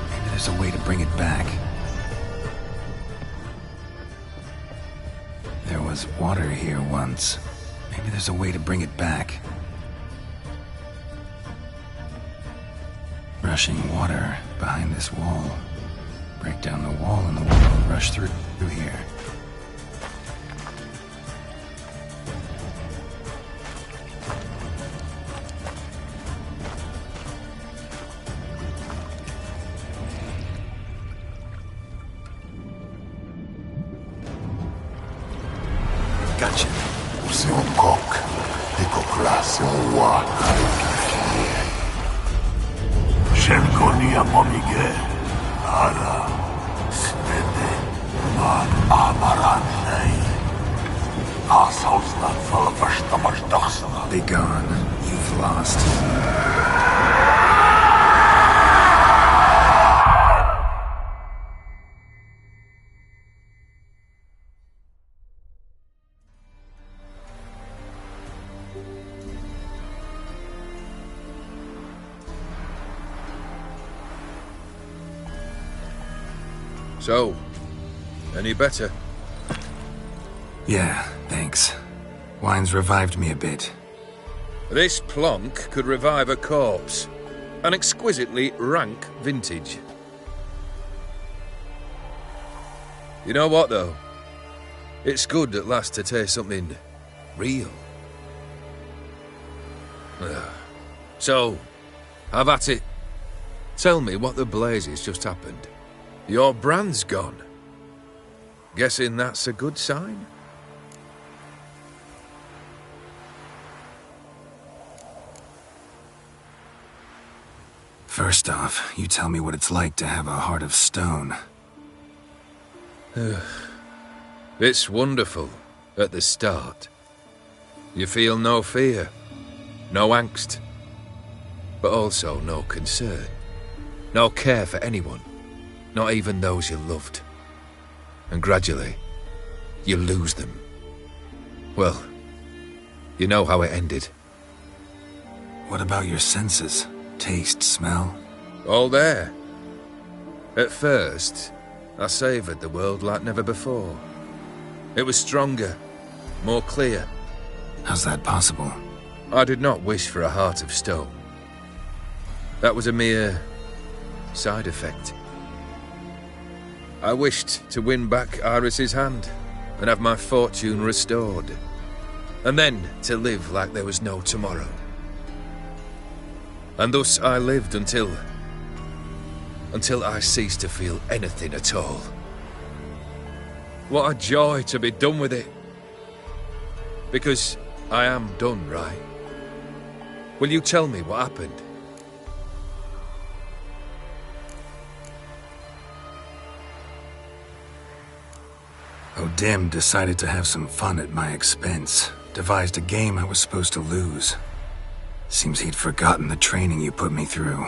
Maybe there's a way to bring it back. There was water here once. Maybe there's a way to bring it back. Rushing water behind this wall. Break down the wall and the water will rush through here. Gotcha. Usiokok, tylko klasy łaka. Szelkonia pomigę, ara, swedy, man amarannej. Asals na falafasztamasz dachsana. Be gone. You've lost. So, any better? Yeah, thanks. Wine's revived me a bit. This plonk could revive a corpse. An exquisitely rank vintage. You know what, though? It's good at last to taste something real. So, have at it. Tell me what the blazes just happened. Your brand's gone. Guessing that's a good sign? First off, you tell me what it's like to have a heart of stone. It's wonderful at the start. You feel no fear, no angst, but also no concern, no care for anyone. Not even those you loved. And gradually, you lose them. Well, you know how it ended. What about your senses? Taste, smell? All there. At first, I savoured the world like never before. It was stronger, more clear. How's that possible? I did not wish for a heart of stone. That was a mere side effect. I wished to win back Iris's hand and have my fortune restored, and then to live like there was no tomorrow. And thus I lived until I ceased to feel anything at all. What a joy to be done with it. Because I am done, right? Will you tell me what happened? O'Dim decided to have some fun at my expense. Devised a game I was supposed to lose. Seems he'd forgotten the training you put me through,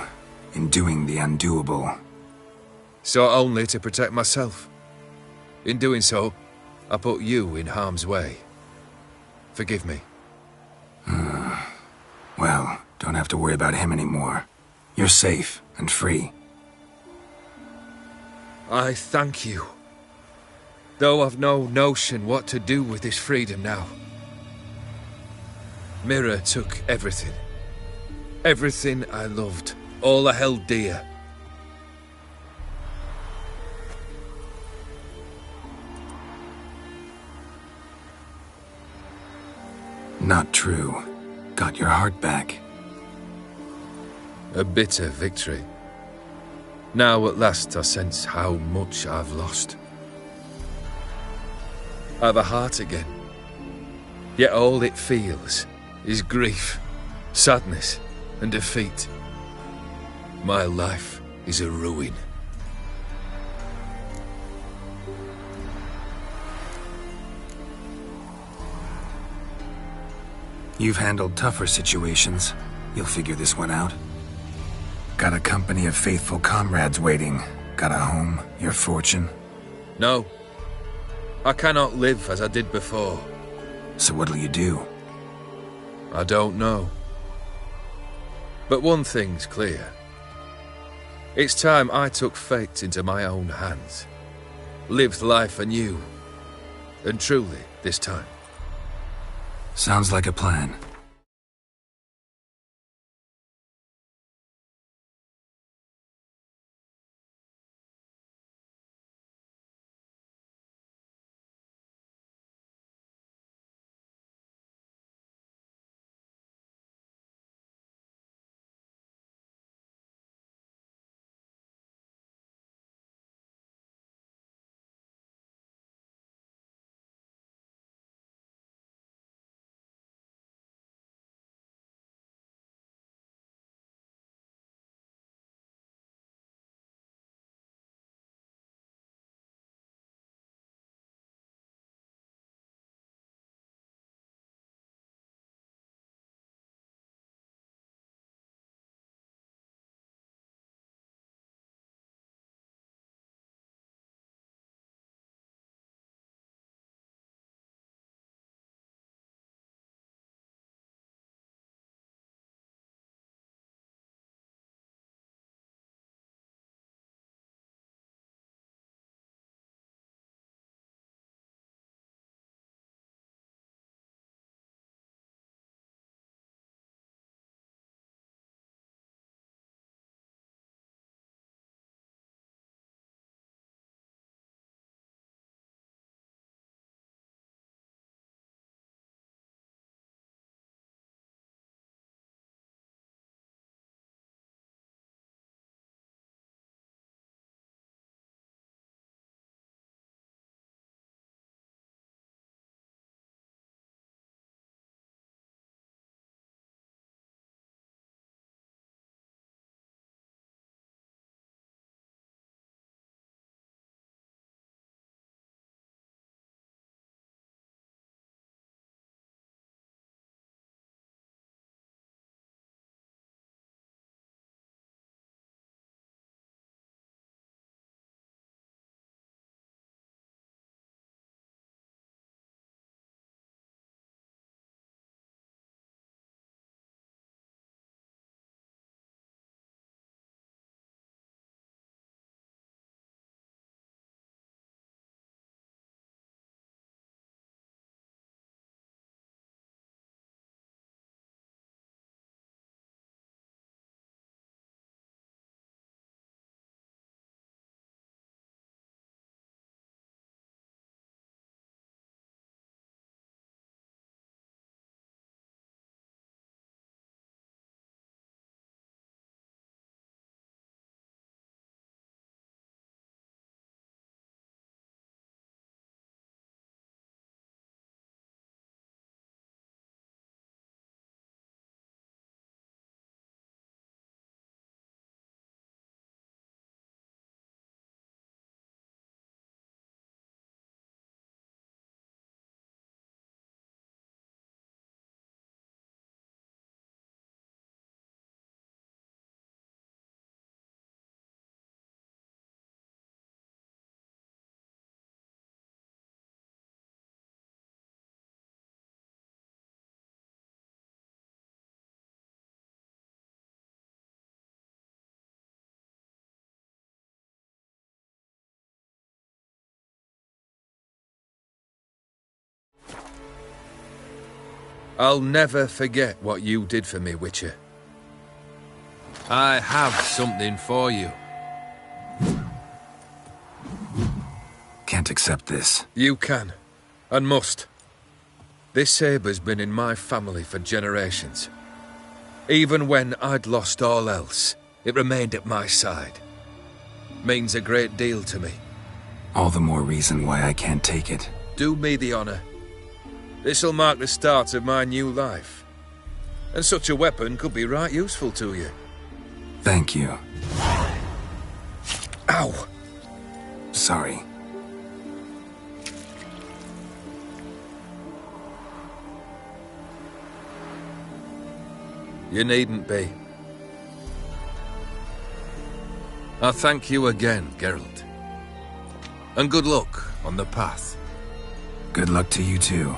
in doing the undoable. So only to protect myself. In doing so, I put you in harm's way. Forgive me. Well, don't have to worry about him anymore. You're safe and free. I thank you. Though I've no notion what to do with this freedom now. Mira took everything. Everything I loved. All I held dear. Not true. Got your heart back. A bitter victory. Now at last I sense how much I've lost. I've a heart again. Yet all it feels is grief, sadness, and defeat. My life is a ruin. You've handled tougher situations. You'll figure this one out. Got a company of faithful comrades waiting. Got a home, your fortune. No. I cannot live as I did before. So what'll you do? I don't know. But one thing's clear. It's time I took fate into my own hands. Lived life anew. And truly, this time. Sounds like a plan. I'll never forget what you did for me, Witcher. I have something for you. Can't accept this. You can, and must. This sabre's been in my family for generations. Even when I'd lost all else, it remained at my side. Means a great deal to me. All the more reason why I can't take it. Do me the honor. This'll mark the start of my new life. And such a weapon could be right useful to you. Thank you. Ow! Sorry. You needn't be. I thank you again, Geralt. And good luck on the path. Good luck to you too.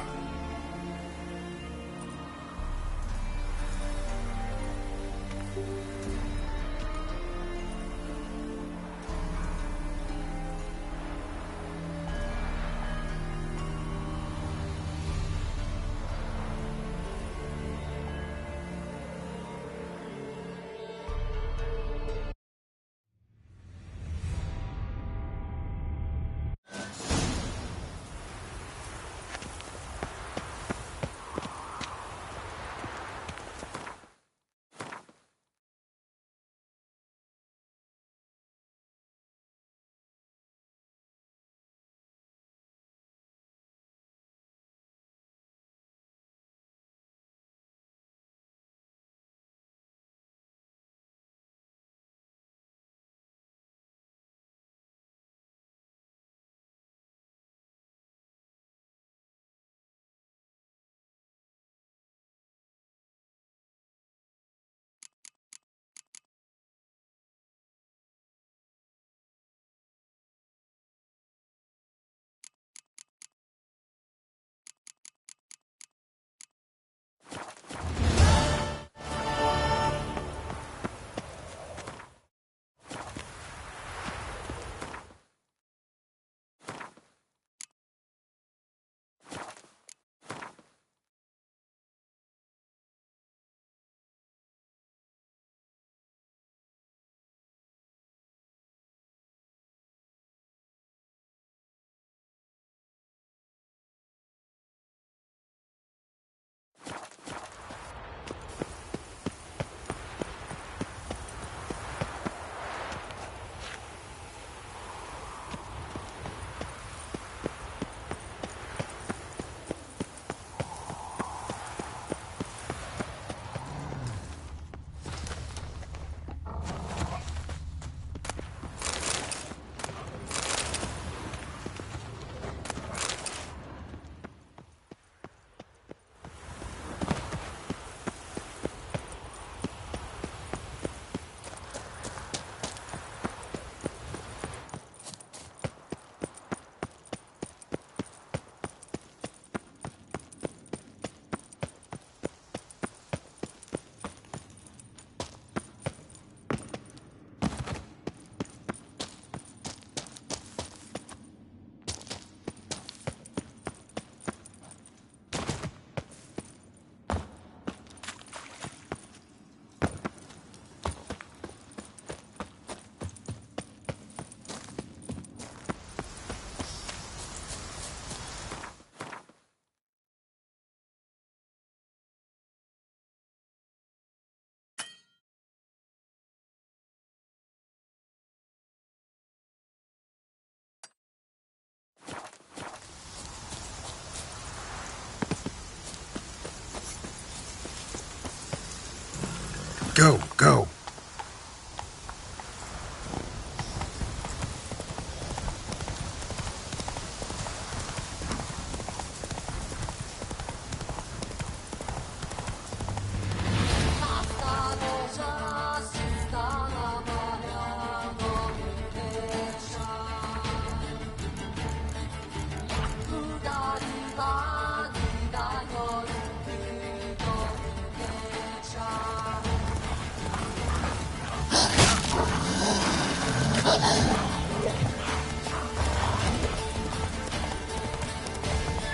Go, go.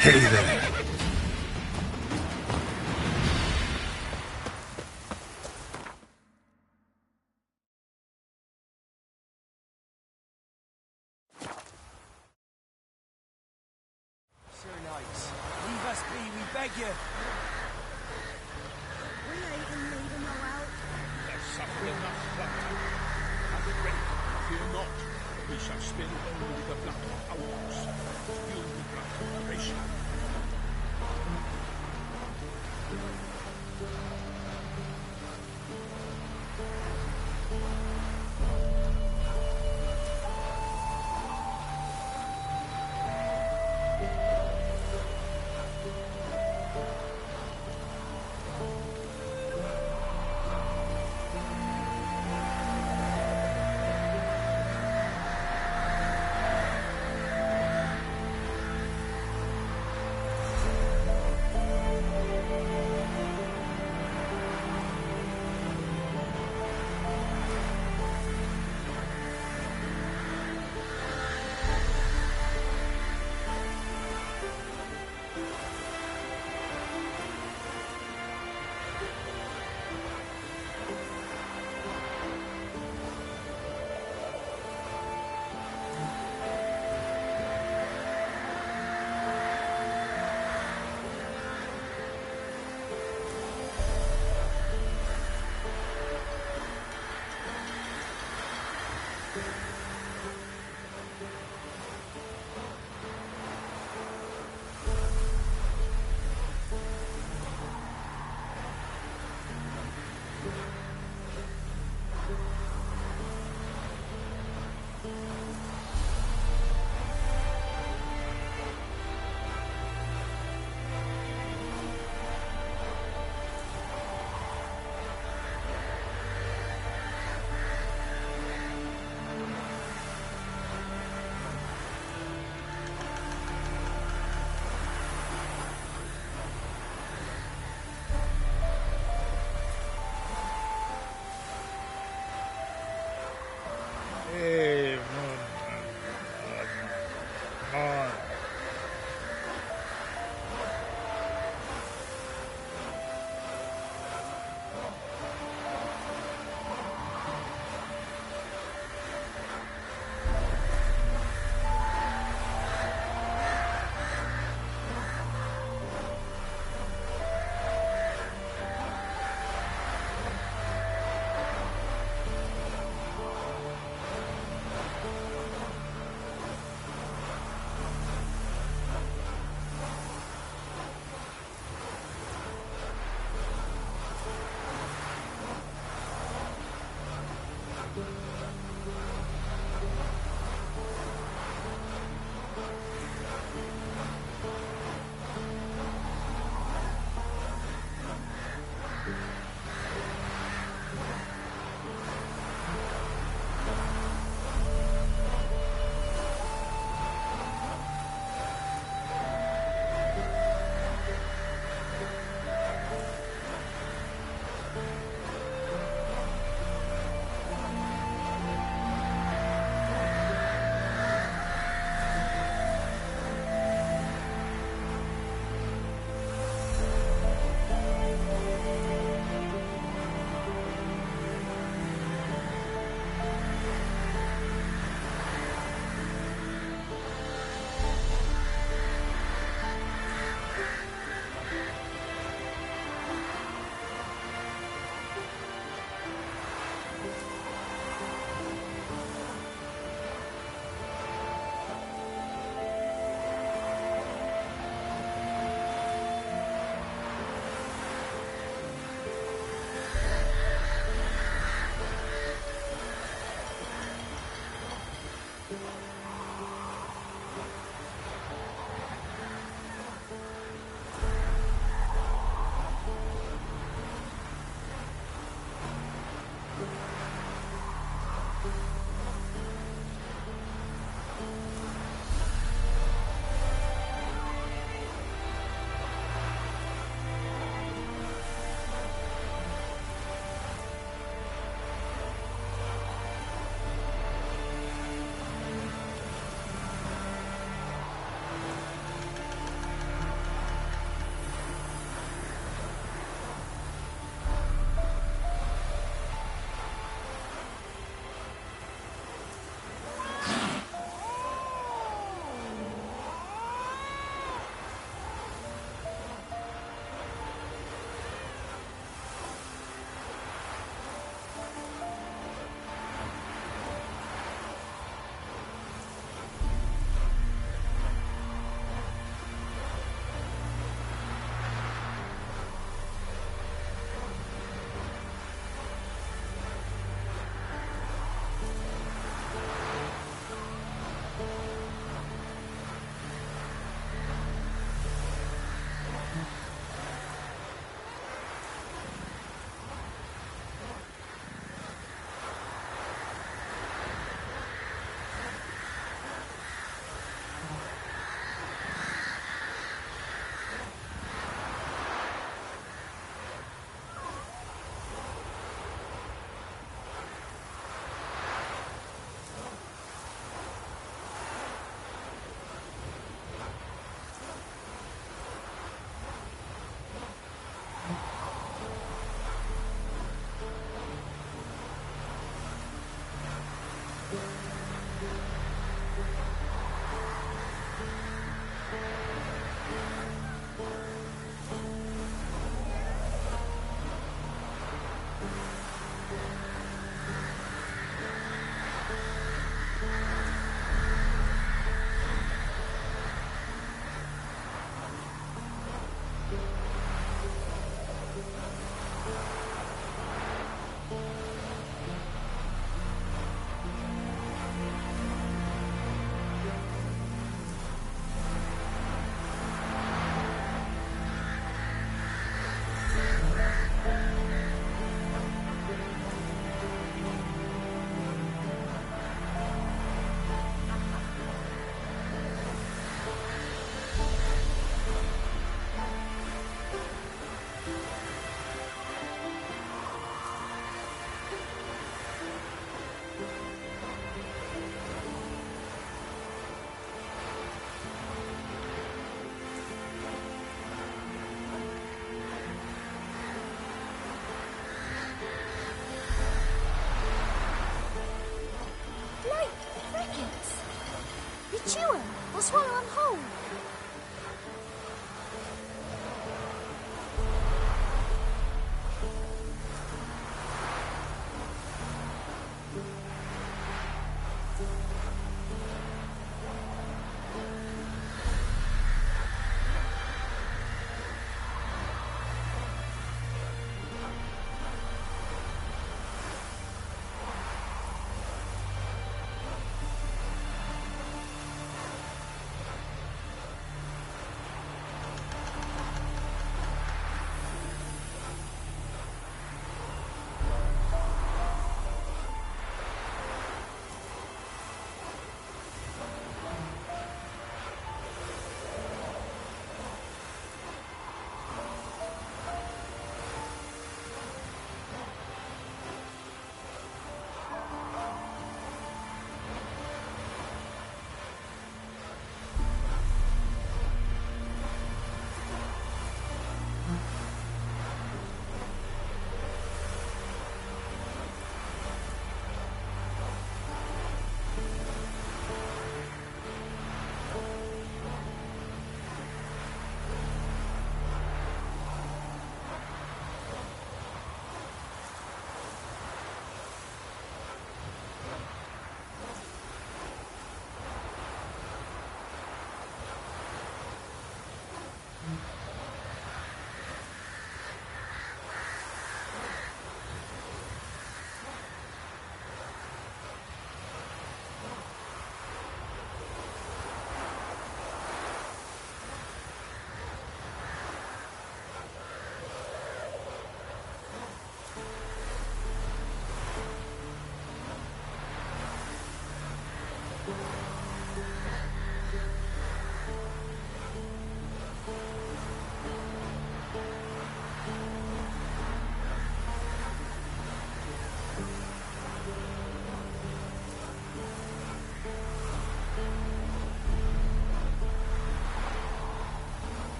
Hey there. Sir Knights, leave us be, we beg you. We ain't leaving no out. There's suffer enough blood. Have it ready. Fear not. We shall spill only the blood of ours. Spill the blood of Horatio. Chew him or swallow him whole.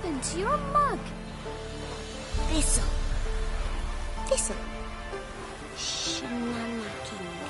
happened to your mug? Thistle. Thistle. Shenanigans.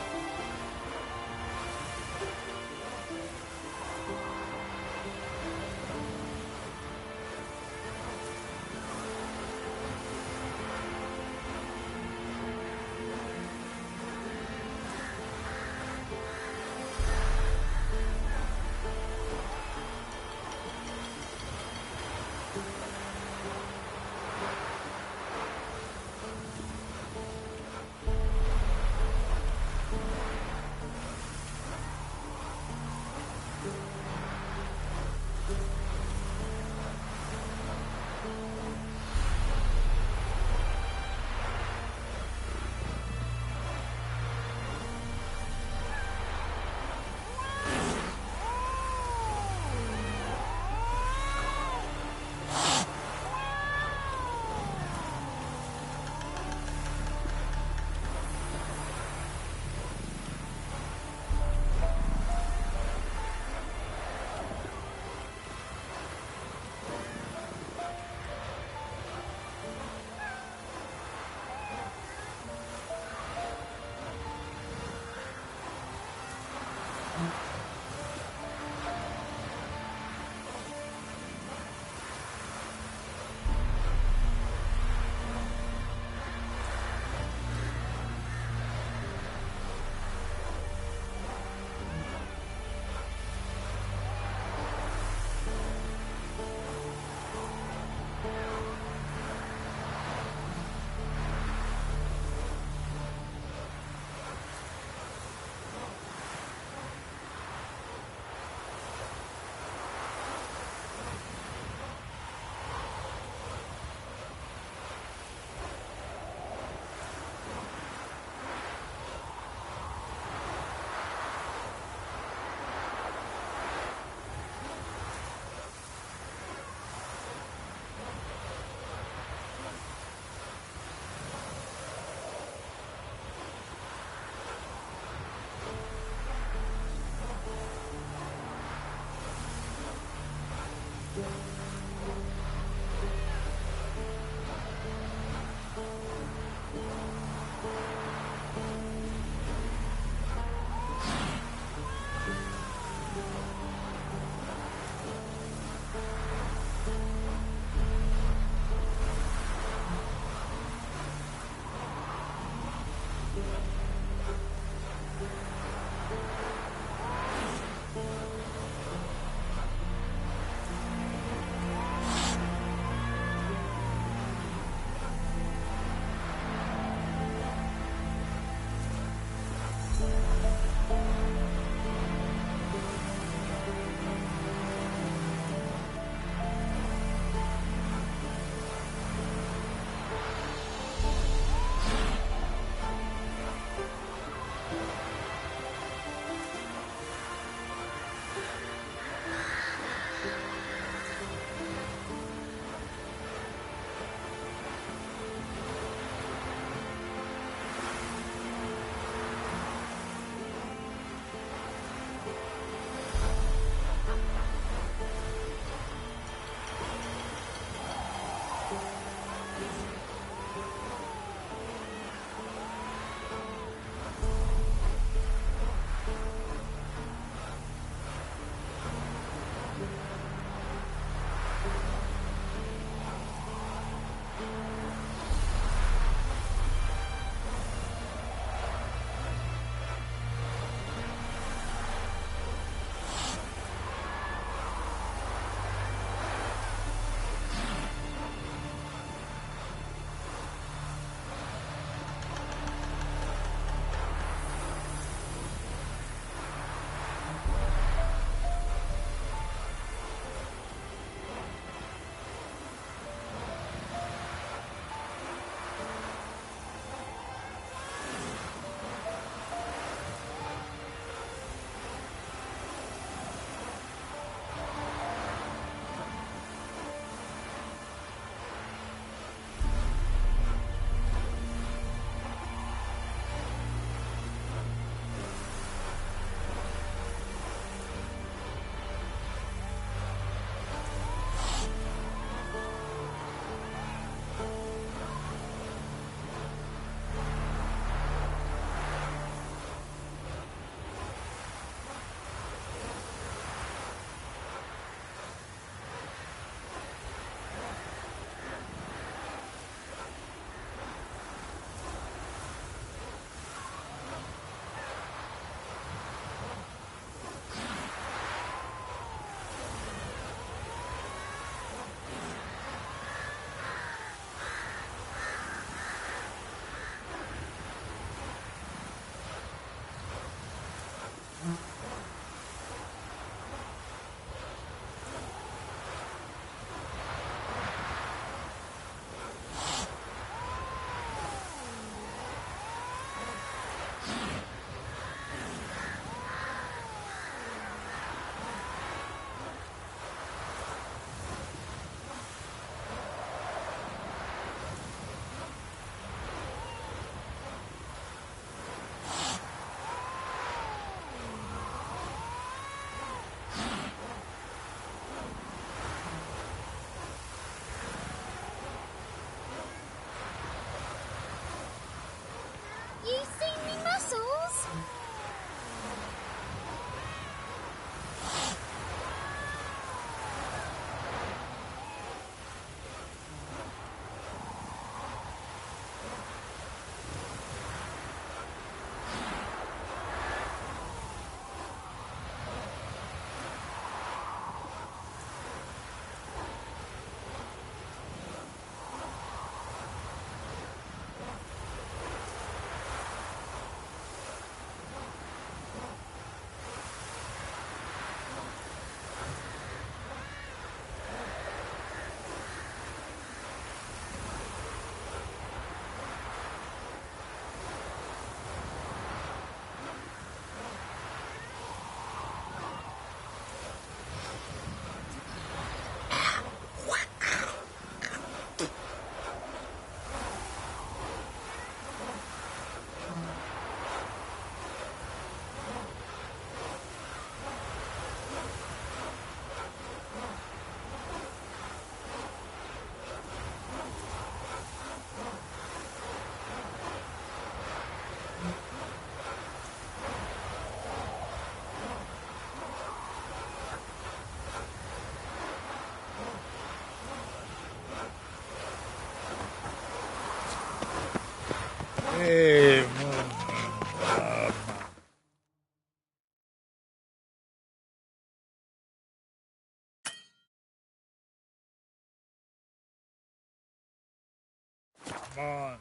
Come on.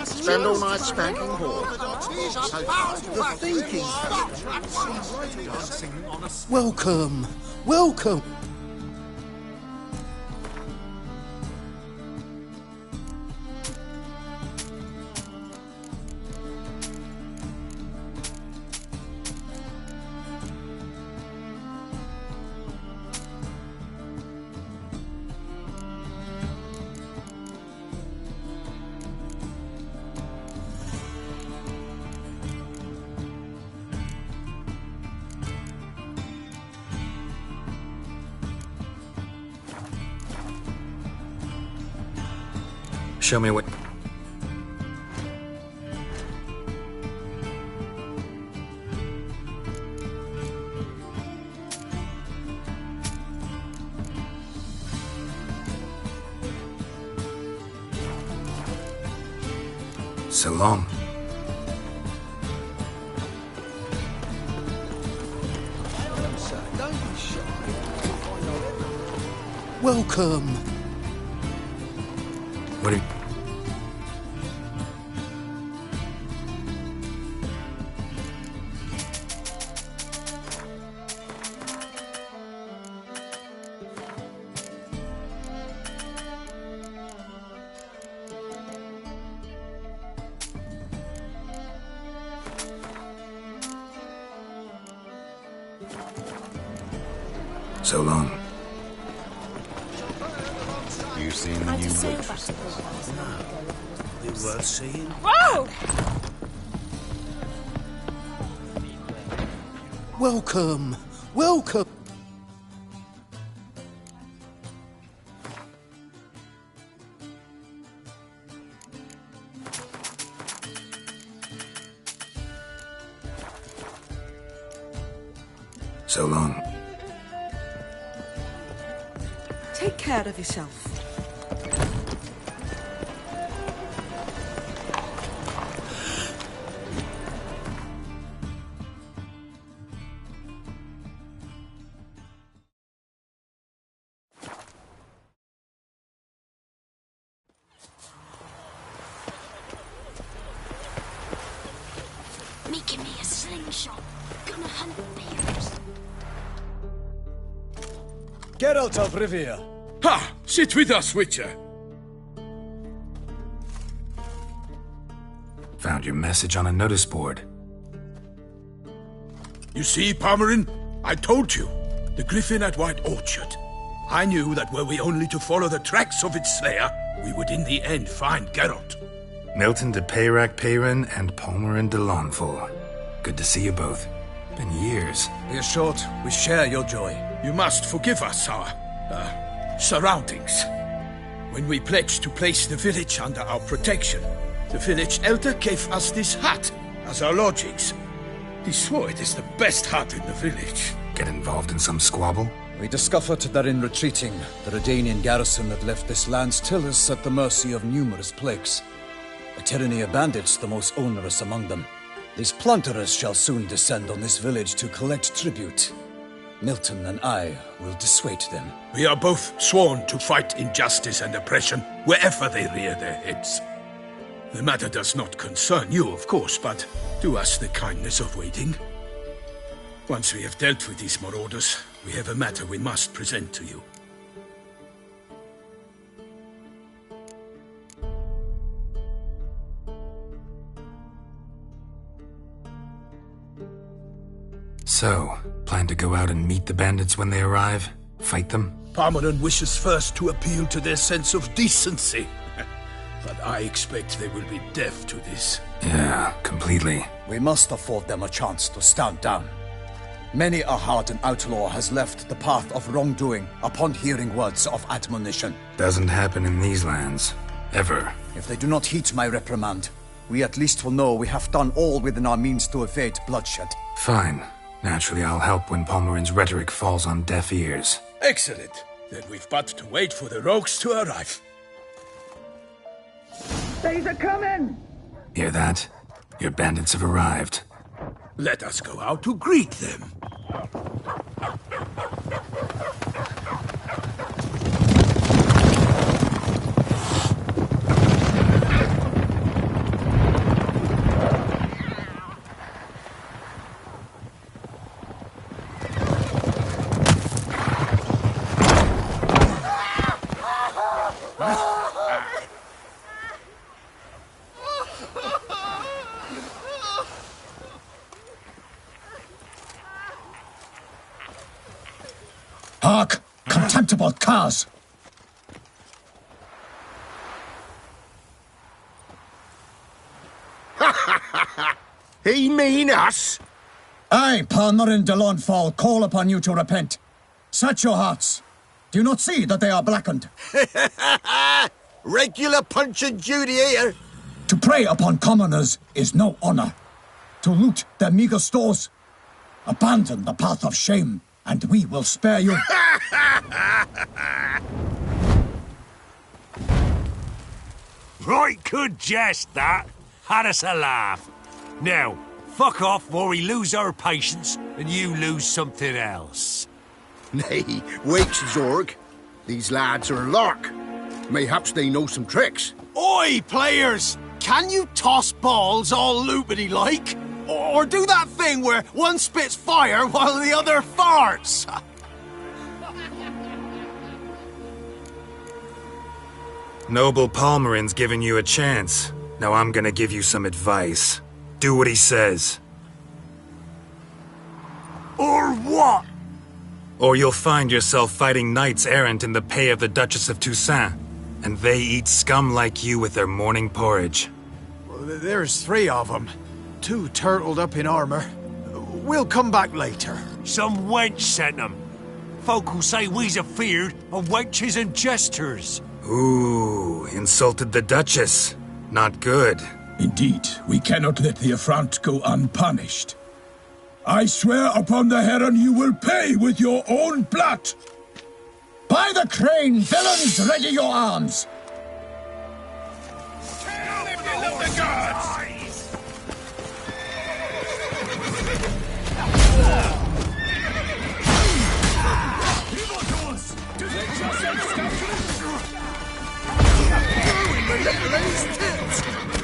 Spend all night spanking balls. The thinking. Welcome. Welcome. Show me what... So long. Welcome. What do you... So long. You seen the new waitress? Be worth seeing. Whoa! Welcome. Welcome. So long. Take care of yourself. Making me a slingshot. Gonna hunt bears. Geralt of Rivia. Ha! Sit with us, Witcher. Found your message on a notice board. You see, Palmerin? I told you. The griffin at White Orchard. I knew that were we only to follow the tracks of its slayer, we would in the end find Geralt. Milton de Peyrac Peyrin and Palmerin de Lawnful. Good to see you both. Been years. Be assured, we share your joy. You must forgive us our, surroundings. When we pledged to place the village under our protection, the village elder gave us this hut as our lodgings. He swore it is the best hut in the village. Get involved in some squabble? We discovered that in retreating, the Redanian garrison that left this land still is at the mercy of numerous plagues. A tyranny of bandits, the most onerous among them. These plunderers shall soon descend on this village to collect tribute. Milton and I will dissuade them. We are both sworn to fight injustice and oppression wherever they rear their heads. The matter does not concern you, of course, but do us the kindness of waiting. Once we have dealt with these marauders, we have a matter we must present to you. So, plan to go out and meet the bandits when they arrive? Fight them? Palmerin wishes first to appeal to their sense of decency. But I expect they will be deaf to this. Yeah, completely. We must afford them a chance to stand down. Many a hardened outlaw has left the path of wrongdoing upon hearing words of admonition. Doesn't happen in these lands. Ever. If they do not heed my reprimand, we at least will know we have done all within our means to evade bloodshed. Fine. Naturally, I'll help when Palmerin's rhetoric falls on deaf ears. Excellent. Then we've but to wait for the rogues to arrive. They's a coming! Hear that? Your bandits have arrived. Let us go out to greet them. Hark! Contemptible curs! He mean us? I, Palmerin de Launfal, call upon you to repent. Set your hearts. Do you not see that they are blackened? Regular Punch and Judy here. To prey upon commoners is no honor. To loot their meager stores, abandon the path of shame, and we will spare you. Right good jest, that. Had us a laugh. Now, fuck off before we lose our patience and you lose something else. Nay, wait, Zorg. These lads are a lark. Mayhaps they know some tricks. Oi, players! Can you toss balls all loopity-like? Or do that thing where one spits fire while the other farts? Noble Palmerin's giving you a chance. Now I'm gonna give you some advice. Do what he says. Or what? Or you'll find yourself fighting knights errant in the pay of the Duchess of Toussaint. And they eat scum like you with their morning porridge. There's 3 of them. 2 turtled up in armor. We'll come back later. Some wench sent them. Folk who say we's afeard of wenches and jesters. Ooh, insulted the Duchess. Not good. Indeed, we cannot let the affront go unpunished. I swear upon the Heron you will pay with your own blood! By the crane, villains, ready your arms!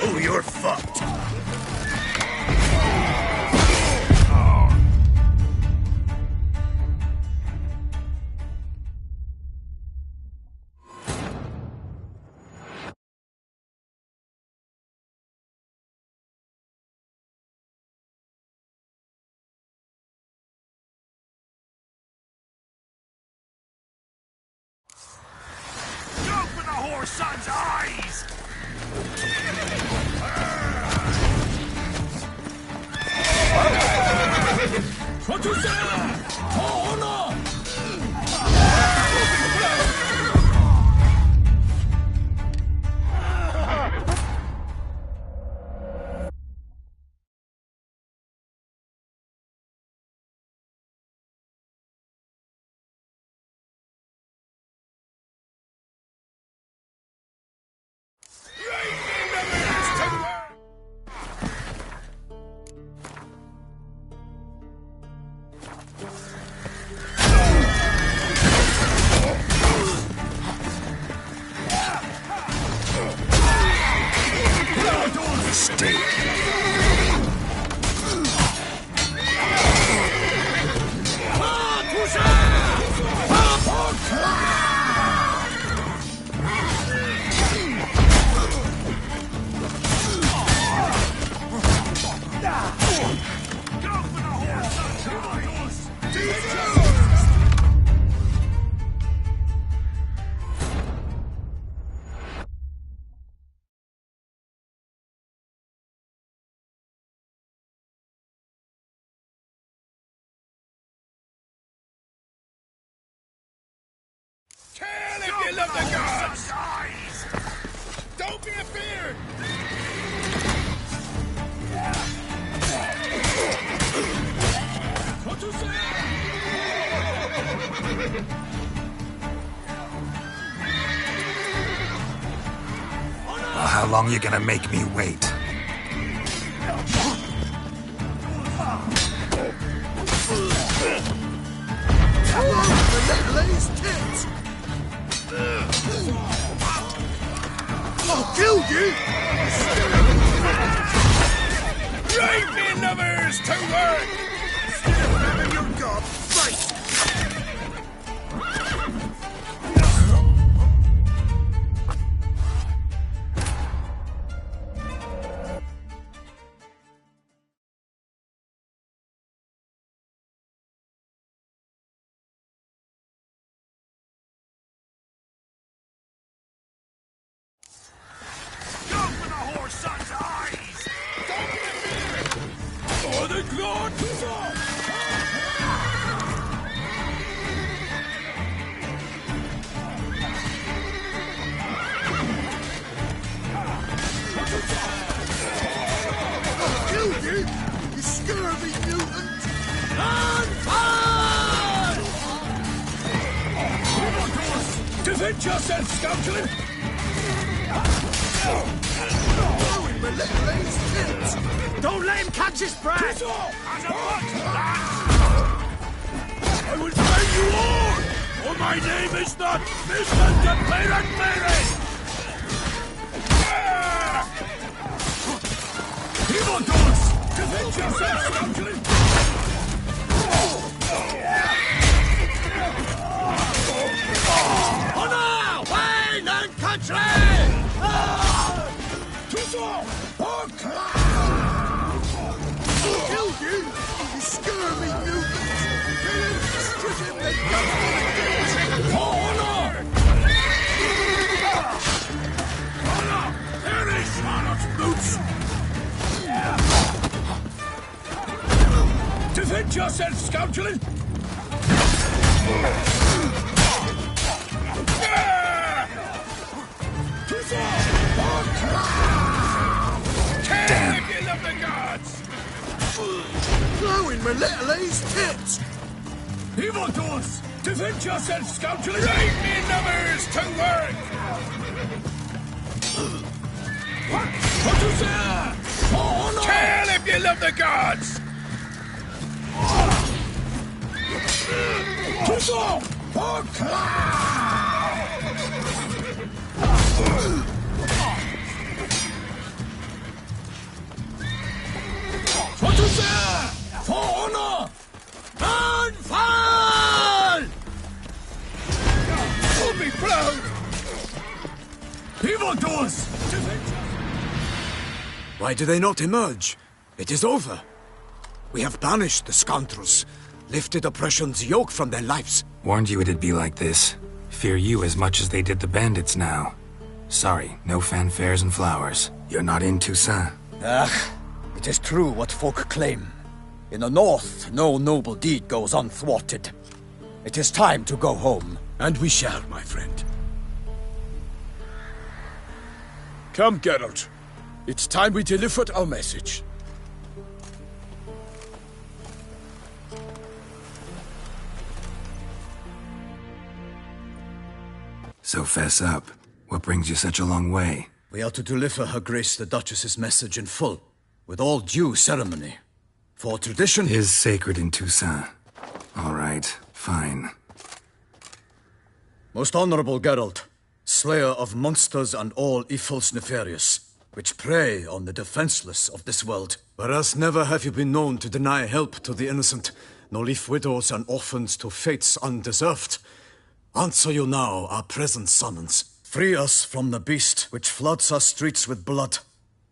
Oh, you're fucked. Open the whore's son's eyes! Well, how long you gonna make me wait? I'll kill you! Raven lovers to work! Still your god, fight! Defend yourself, scoundrel! Don't let him catch his breath! I will slay you all! For my name is not Mr. the Pirate Mary! Evildoers! Defend yourself, scoundrel! Honor! Wayne and country! Kill you! You scurvy mutant! Kill him! Strip him! Then go for honor! Honor! Perish, Monarch's boots! Defend yourself, scoundrel! Damn. If you love the gods! Blowing my little A's tits! Evildoers! Defend yourself, scoundrel! Raid me numbers to work! What you say? Kill if you love the gods! What you say? For honor! And fall! I'll be proud! Evildoers! Why do they not emerge? It is over. We have banished the scoundrels, lifted oppression's yoke from their lives. Warned you it'd be like this. Fear you as much as they did the bandits now. Sorry, no fanfares and flowers. You're not in Toussaint. It is true what folk claim. In the north, no noble deed goes unthwarted. It is time to go home. And we shall, my friend. Come, Geralt. It's time we delivered our message. So fess up. What brings you such a long way? We are to deliver Her Grace the Duchess's message in full, with all due ceremony. For tradition is sacred in Toussaint. All right, fine. Most honorable Geralt, slayer of monsters and all evils nefarious, which prey on the defenseless of this world. Whereas never have you been known to deny help to the innocent, nor leave widows and orphans to fates undeserved. Answer you now our present summons. Free us from the beast which floods our streets with blood,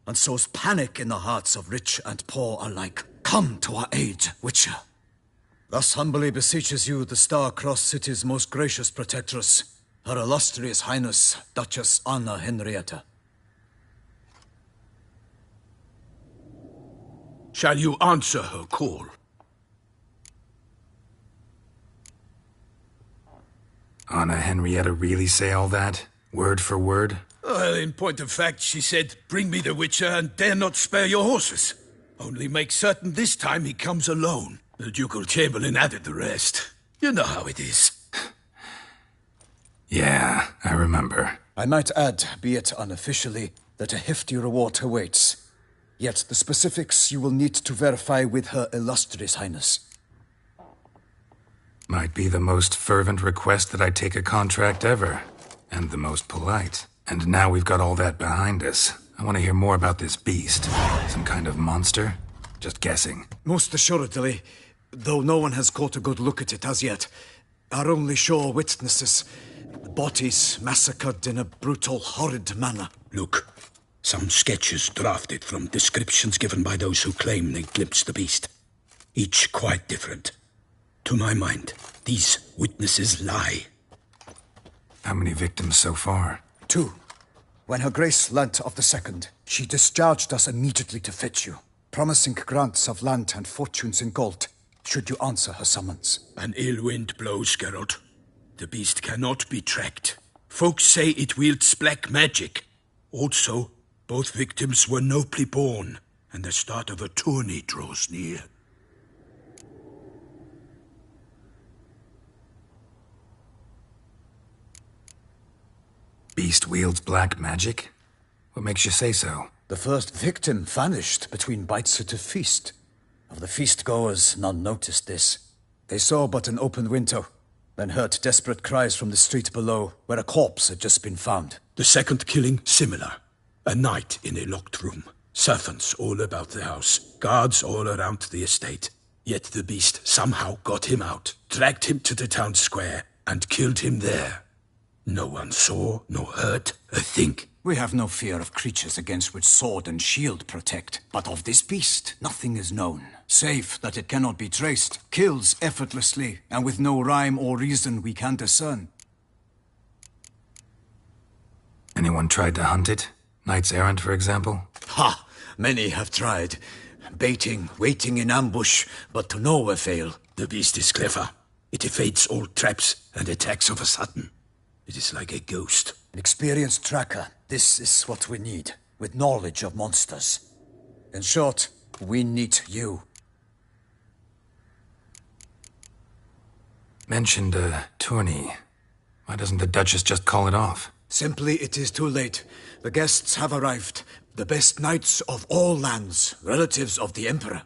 and sows panic in the hearts of rich and poor alike. Come to our aid, Witcher. Thus humbly beseeches you the Star-Crossed City's most gracious protectress, Her Illustrious Highness, Duchess Anna Henrietta. Shall you answer her call? Anna Henrietta really say all that? Word for word? Well, in point of fact, she said, bring me the Witcher and dare not spare your horses. Only make certain this time he comes alone. The Ducal Chamberlain added the rest. You know how it is. Yeah, I remember. I might add, be it unofficially, that a hefty reward awaits. Yet the specifics you will need to verify with Her Illustrious Highness. Might be the most fervent request that I take a contract ever. And the most polite. And now we've got all that behind us. I want to hear more about this beast. Some kind of monster? Just guessing. Most assuredly, though no one has caught a good look at it as yet. Our only sure witnesses. Bodies massacred in a brutal, horrid manner. Look, some sketches drafted from descriptions given by those who claim they glimpsed the beast. Each quite different. To my mind, these witnesses lie. How many victims so far? 2. When Her Grace learnt of the second, she discharged us immediately to fetch you, promising grants of land and fortunes in gold, should you answer her summons. An ill wind blows, Geralt. The beast cannot be tracked. Folks say it wields black magic. Also, both victims were nobly born, and the start of a tourney draws near. Beast wields black magic? What makes you say so? The first victim vanished between bites at a feast. Of the feast-goers, none noticed this. They saw but an open window, then heard desperate cries from the street below, where a corpse had just been found. The second killing, similar. A night in a locked room. Servants all about the house. Guards all around the estate. Yet the beast somehow got him out, dragged him to the town square, and killed him there. No one saw, nor heard a thing. We have no fear of creatures against which sword and shield protect. But of this beast, nothing is known. Save that it cannot be traced, kills effortlessly, and with no rhyme or reason we can discern. Anyone tried to hunt it? Knights errant, for example? Ha! Many have tried. Baiting, waiting in ambush, but to no avail. The beast is clever. It evades all traps and attacks of a sudden. It is like a ghost. An experienced tracker. This is what we need, with knowledge of monsters. In short, we need you. Mentioned a tourney. Why doesn't the Duchess just call it off? Simply, it is too late. The guests have arrived. The best knights of all lands, relatives of the Emperor.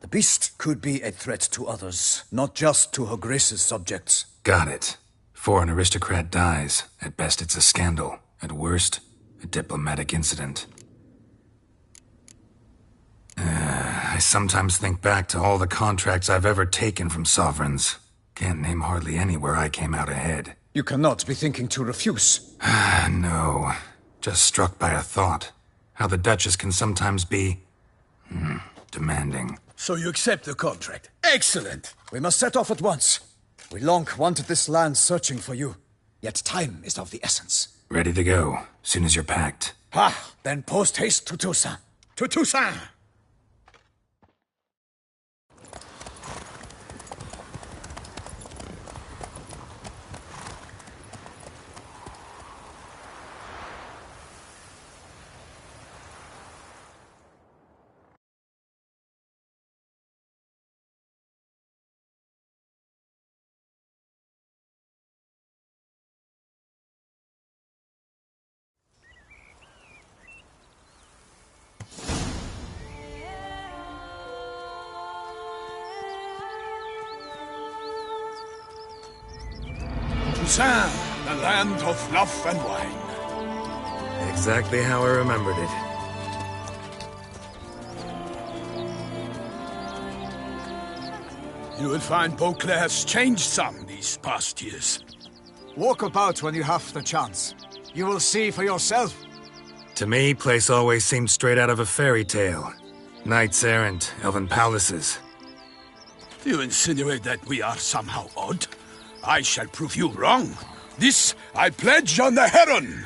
The beast could be a threat to others, not just to Her Grace's subjects. Got it. Before an aristocrat dies, at best it's a scandal. At worst, a diplomatic incident. I sometimes think back to all the contracts I've ever taken from sovereigns. Can't name hardly any where I came out ahead. You cannot be thinking to refuse. No. Just struck by a thought. How the Duchess can sometimes be... demanding. So you accept the contract. Excellent! We must set off at once. We long wanted this land searching for you. Yet time is of the essence. Ready to go, soon as you're packed. Then post-haste to Toussaint. To Toussaint! Toussaint, the land of fluff and wine. Exactly how I remembered it. You will find Beauclair's changed some these past years. Walk about when you have the chance. You will see for yourself. To me, place always seemed straight out of a fairy tale. Knights errant, elven palaces. Do you insinuate that we are somehow odd? I shall prove you wrong. This I pledge on the Heron!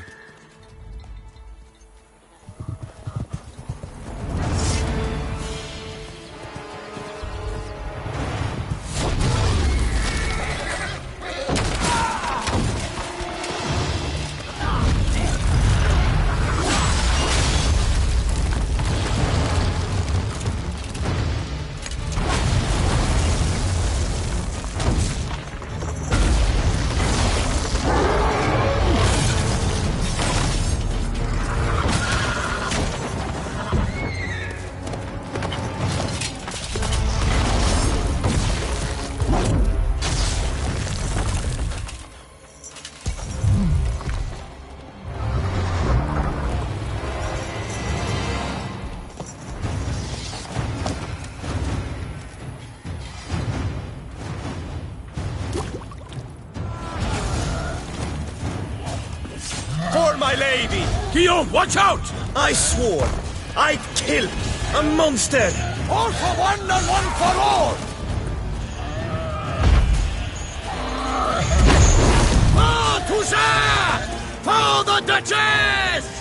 For my lady! Guillaume, watch out! I swore I'd kill a monster! All for one and one for all! For Toussaint! For the Duchess!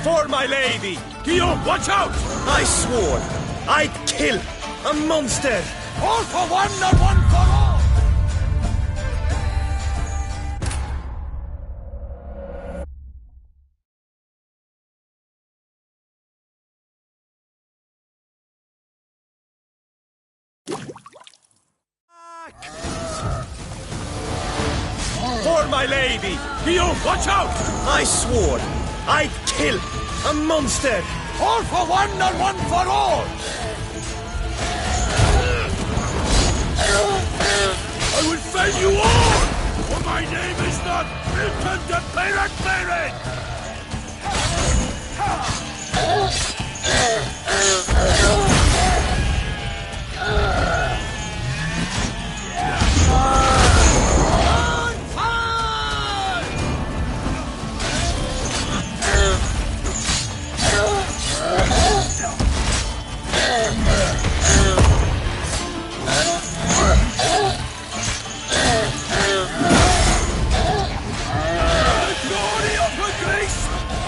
For my lady! Guillaume, watch out! I swore I'd kill a monster! All for one and one for all! For my lady! Guillaume, watch out! I swore I'd kill a monster! All for one and one for all! I will fell you all! For my name is not Milton the Pirate Pirate!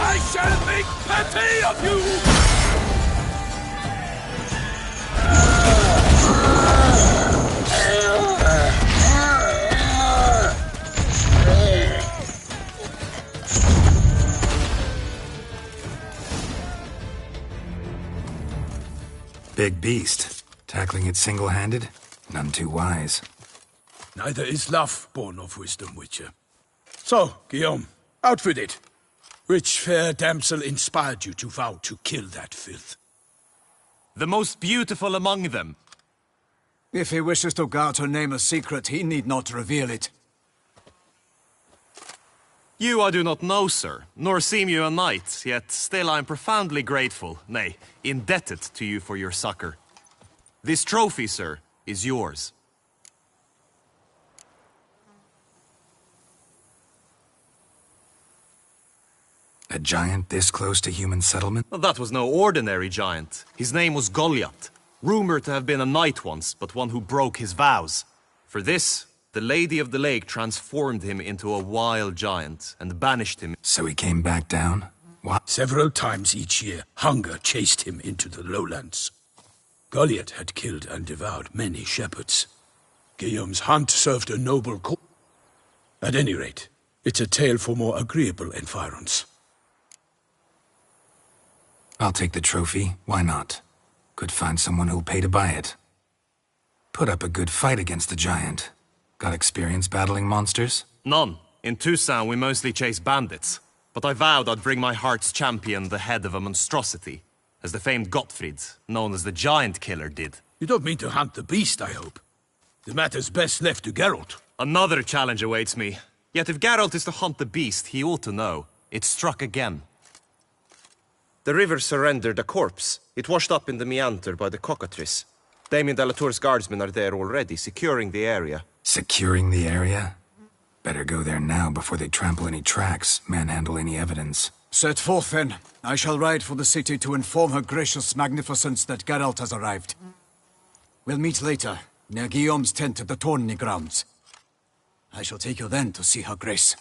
I shall make petty of you! Big beast. Tackling it single-handed? None too wise. Neither is love born of wisdom, Witcher. So, Guillaume, out with it. Which fair damsel inspired you to vow to kill that filth? The most beautiful among them. If he wishes to guard her name a secret, he need not reveal it. You I do not know, sir, nor seem you a knight, yet still I am profoundly grateful, nay, indebted to you for your succor. This trophy, sir, is yours. A giant this close to human settlement? Well, that was no ordinary giant. His name was Goliath, rumored to have been a knight once, but one who broke his vows. For this, the Lady of the Lake transformed him into a wild giant and banished him. So he came back down? What? Several times each year, hunger chased him into the lowlands. Goliath had killed and devoured many shepherds. Guillaume's hunt served a noble cause. At any rate, it's a tale for more agreeable environs. I'll take the trophy. Why not? Could find someone who'll pay to buy it. Put up a good fight against the giant. Got experience battling monsters? None. In Tucson, we mostly chase bandits. But I vowed I'd bring my heart's champion the head of a monstrosity, as the famed Gottfried, known as the Giant Killer, did. You don't mean to hunt the beast, I hope. The matter's best left to Geralt. Another challenge awaits me. Yet if Geralt is to hunt the beast, he ought to know. It struck again. The river surrendered a corpse. It washed up in the meander by the cockatrice. Damien de la Tour's guardsmen are there already, securing the area. Securing the area? Better go there now before they trample any tracks, manhandle any evidence. Set forth, then. I shall ride for the city to inform her gracious magnificence that Geralt has arrived. We'll meet later, near Guillaume's tent at the tourney grounds. I shall take you then to see her grace.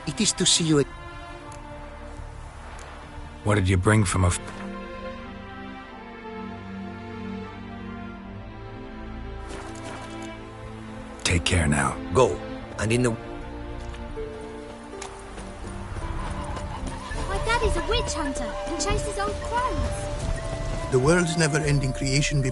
It is to see you. What did you bring from a... Take care now. Go, and in the... My dad is a witch, witch hunter and chases old crows. The world's never-ending creation be...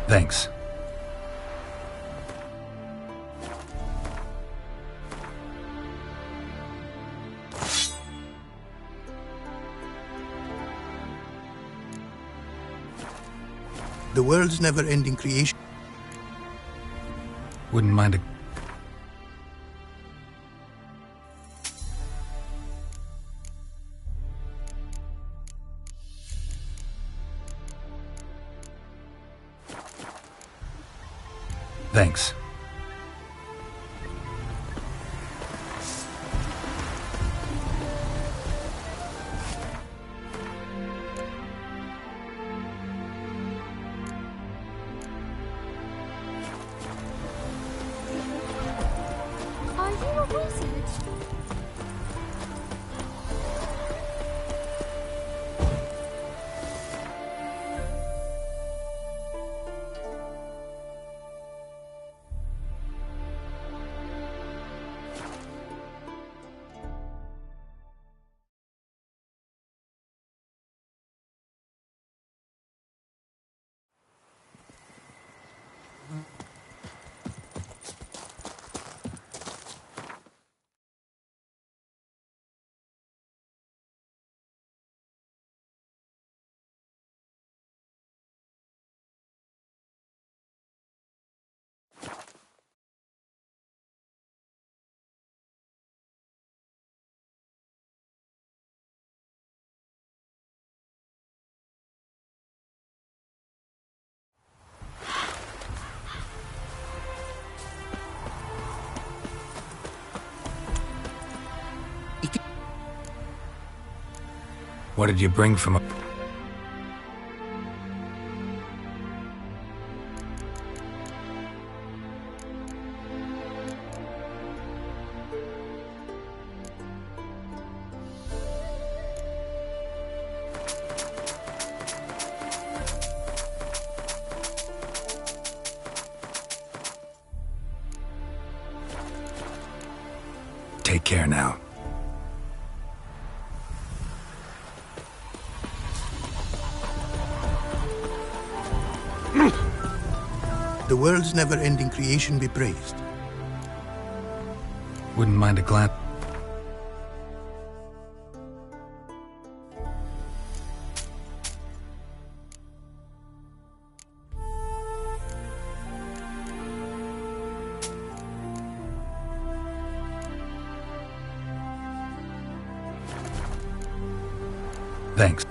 Thanks. The world's never-ending creation... Wouldn't mind a... Thanks. Are you a wizard? What did you bring from a... Take care now. The world's never-ending creation be praised. Wouldn't mind a glance. Thanks.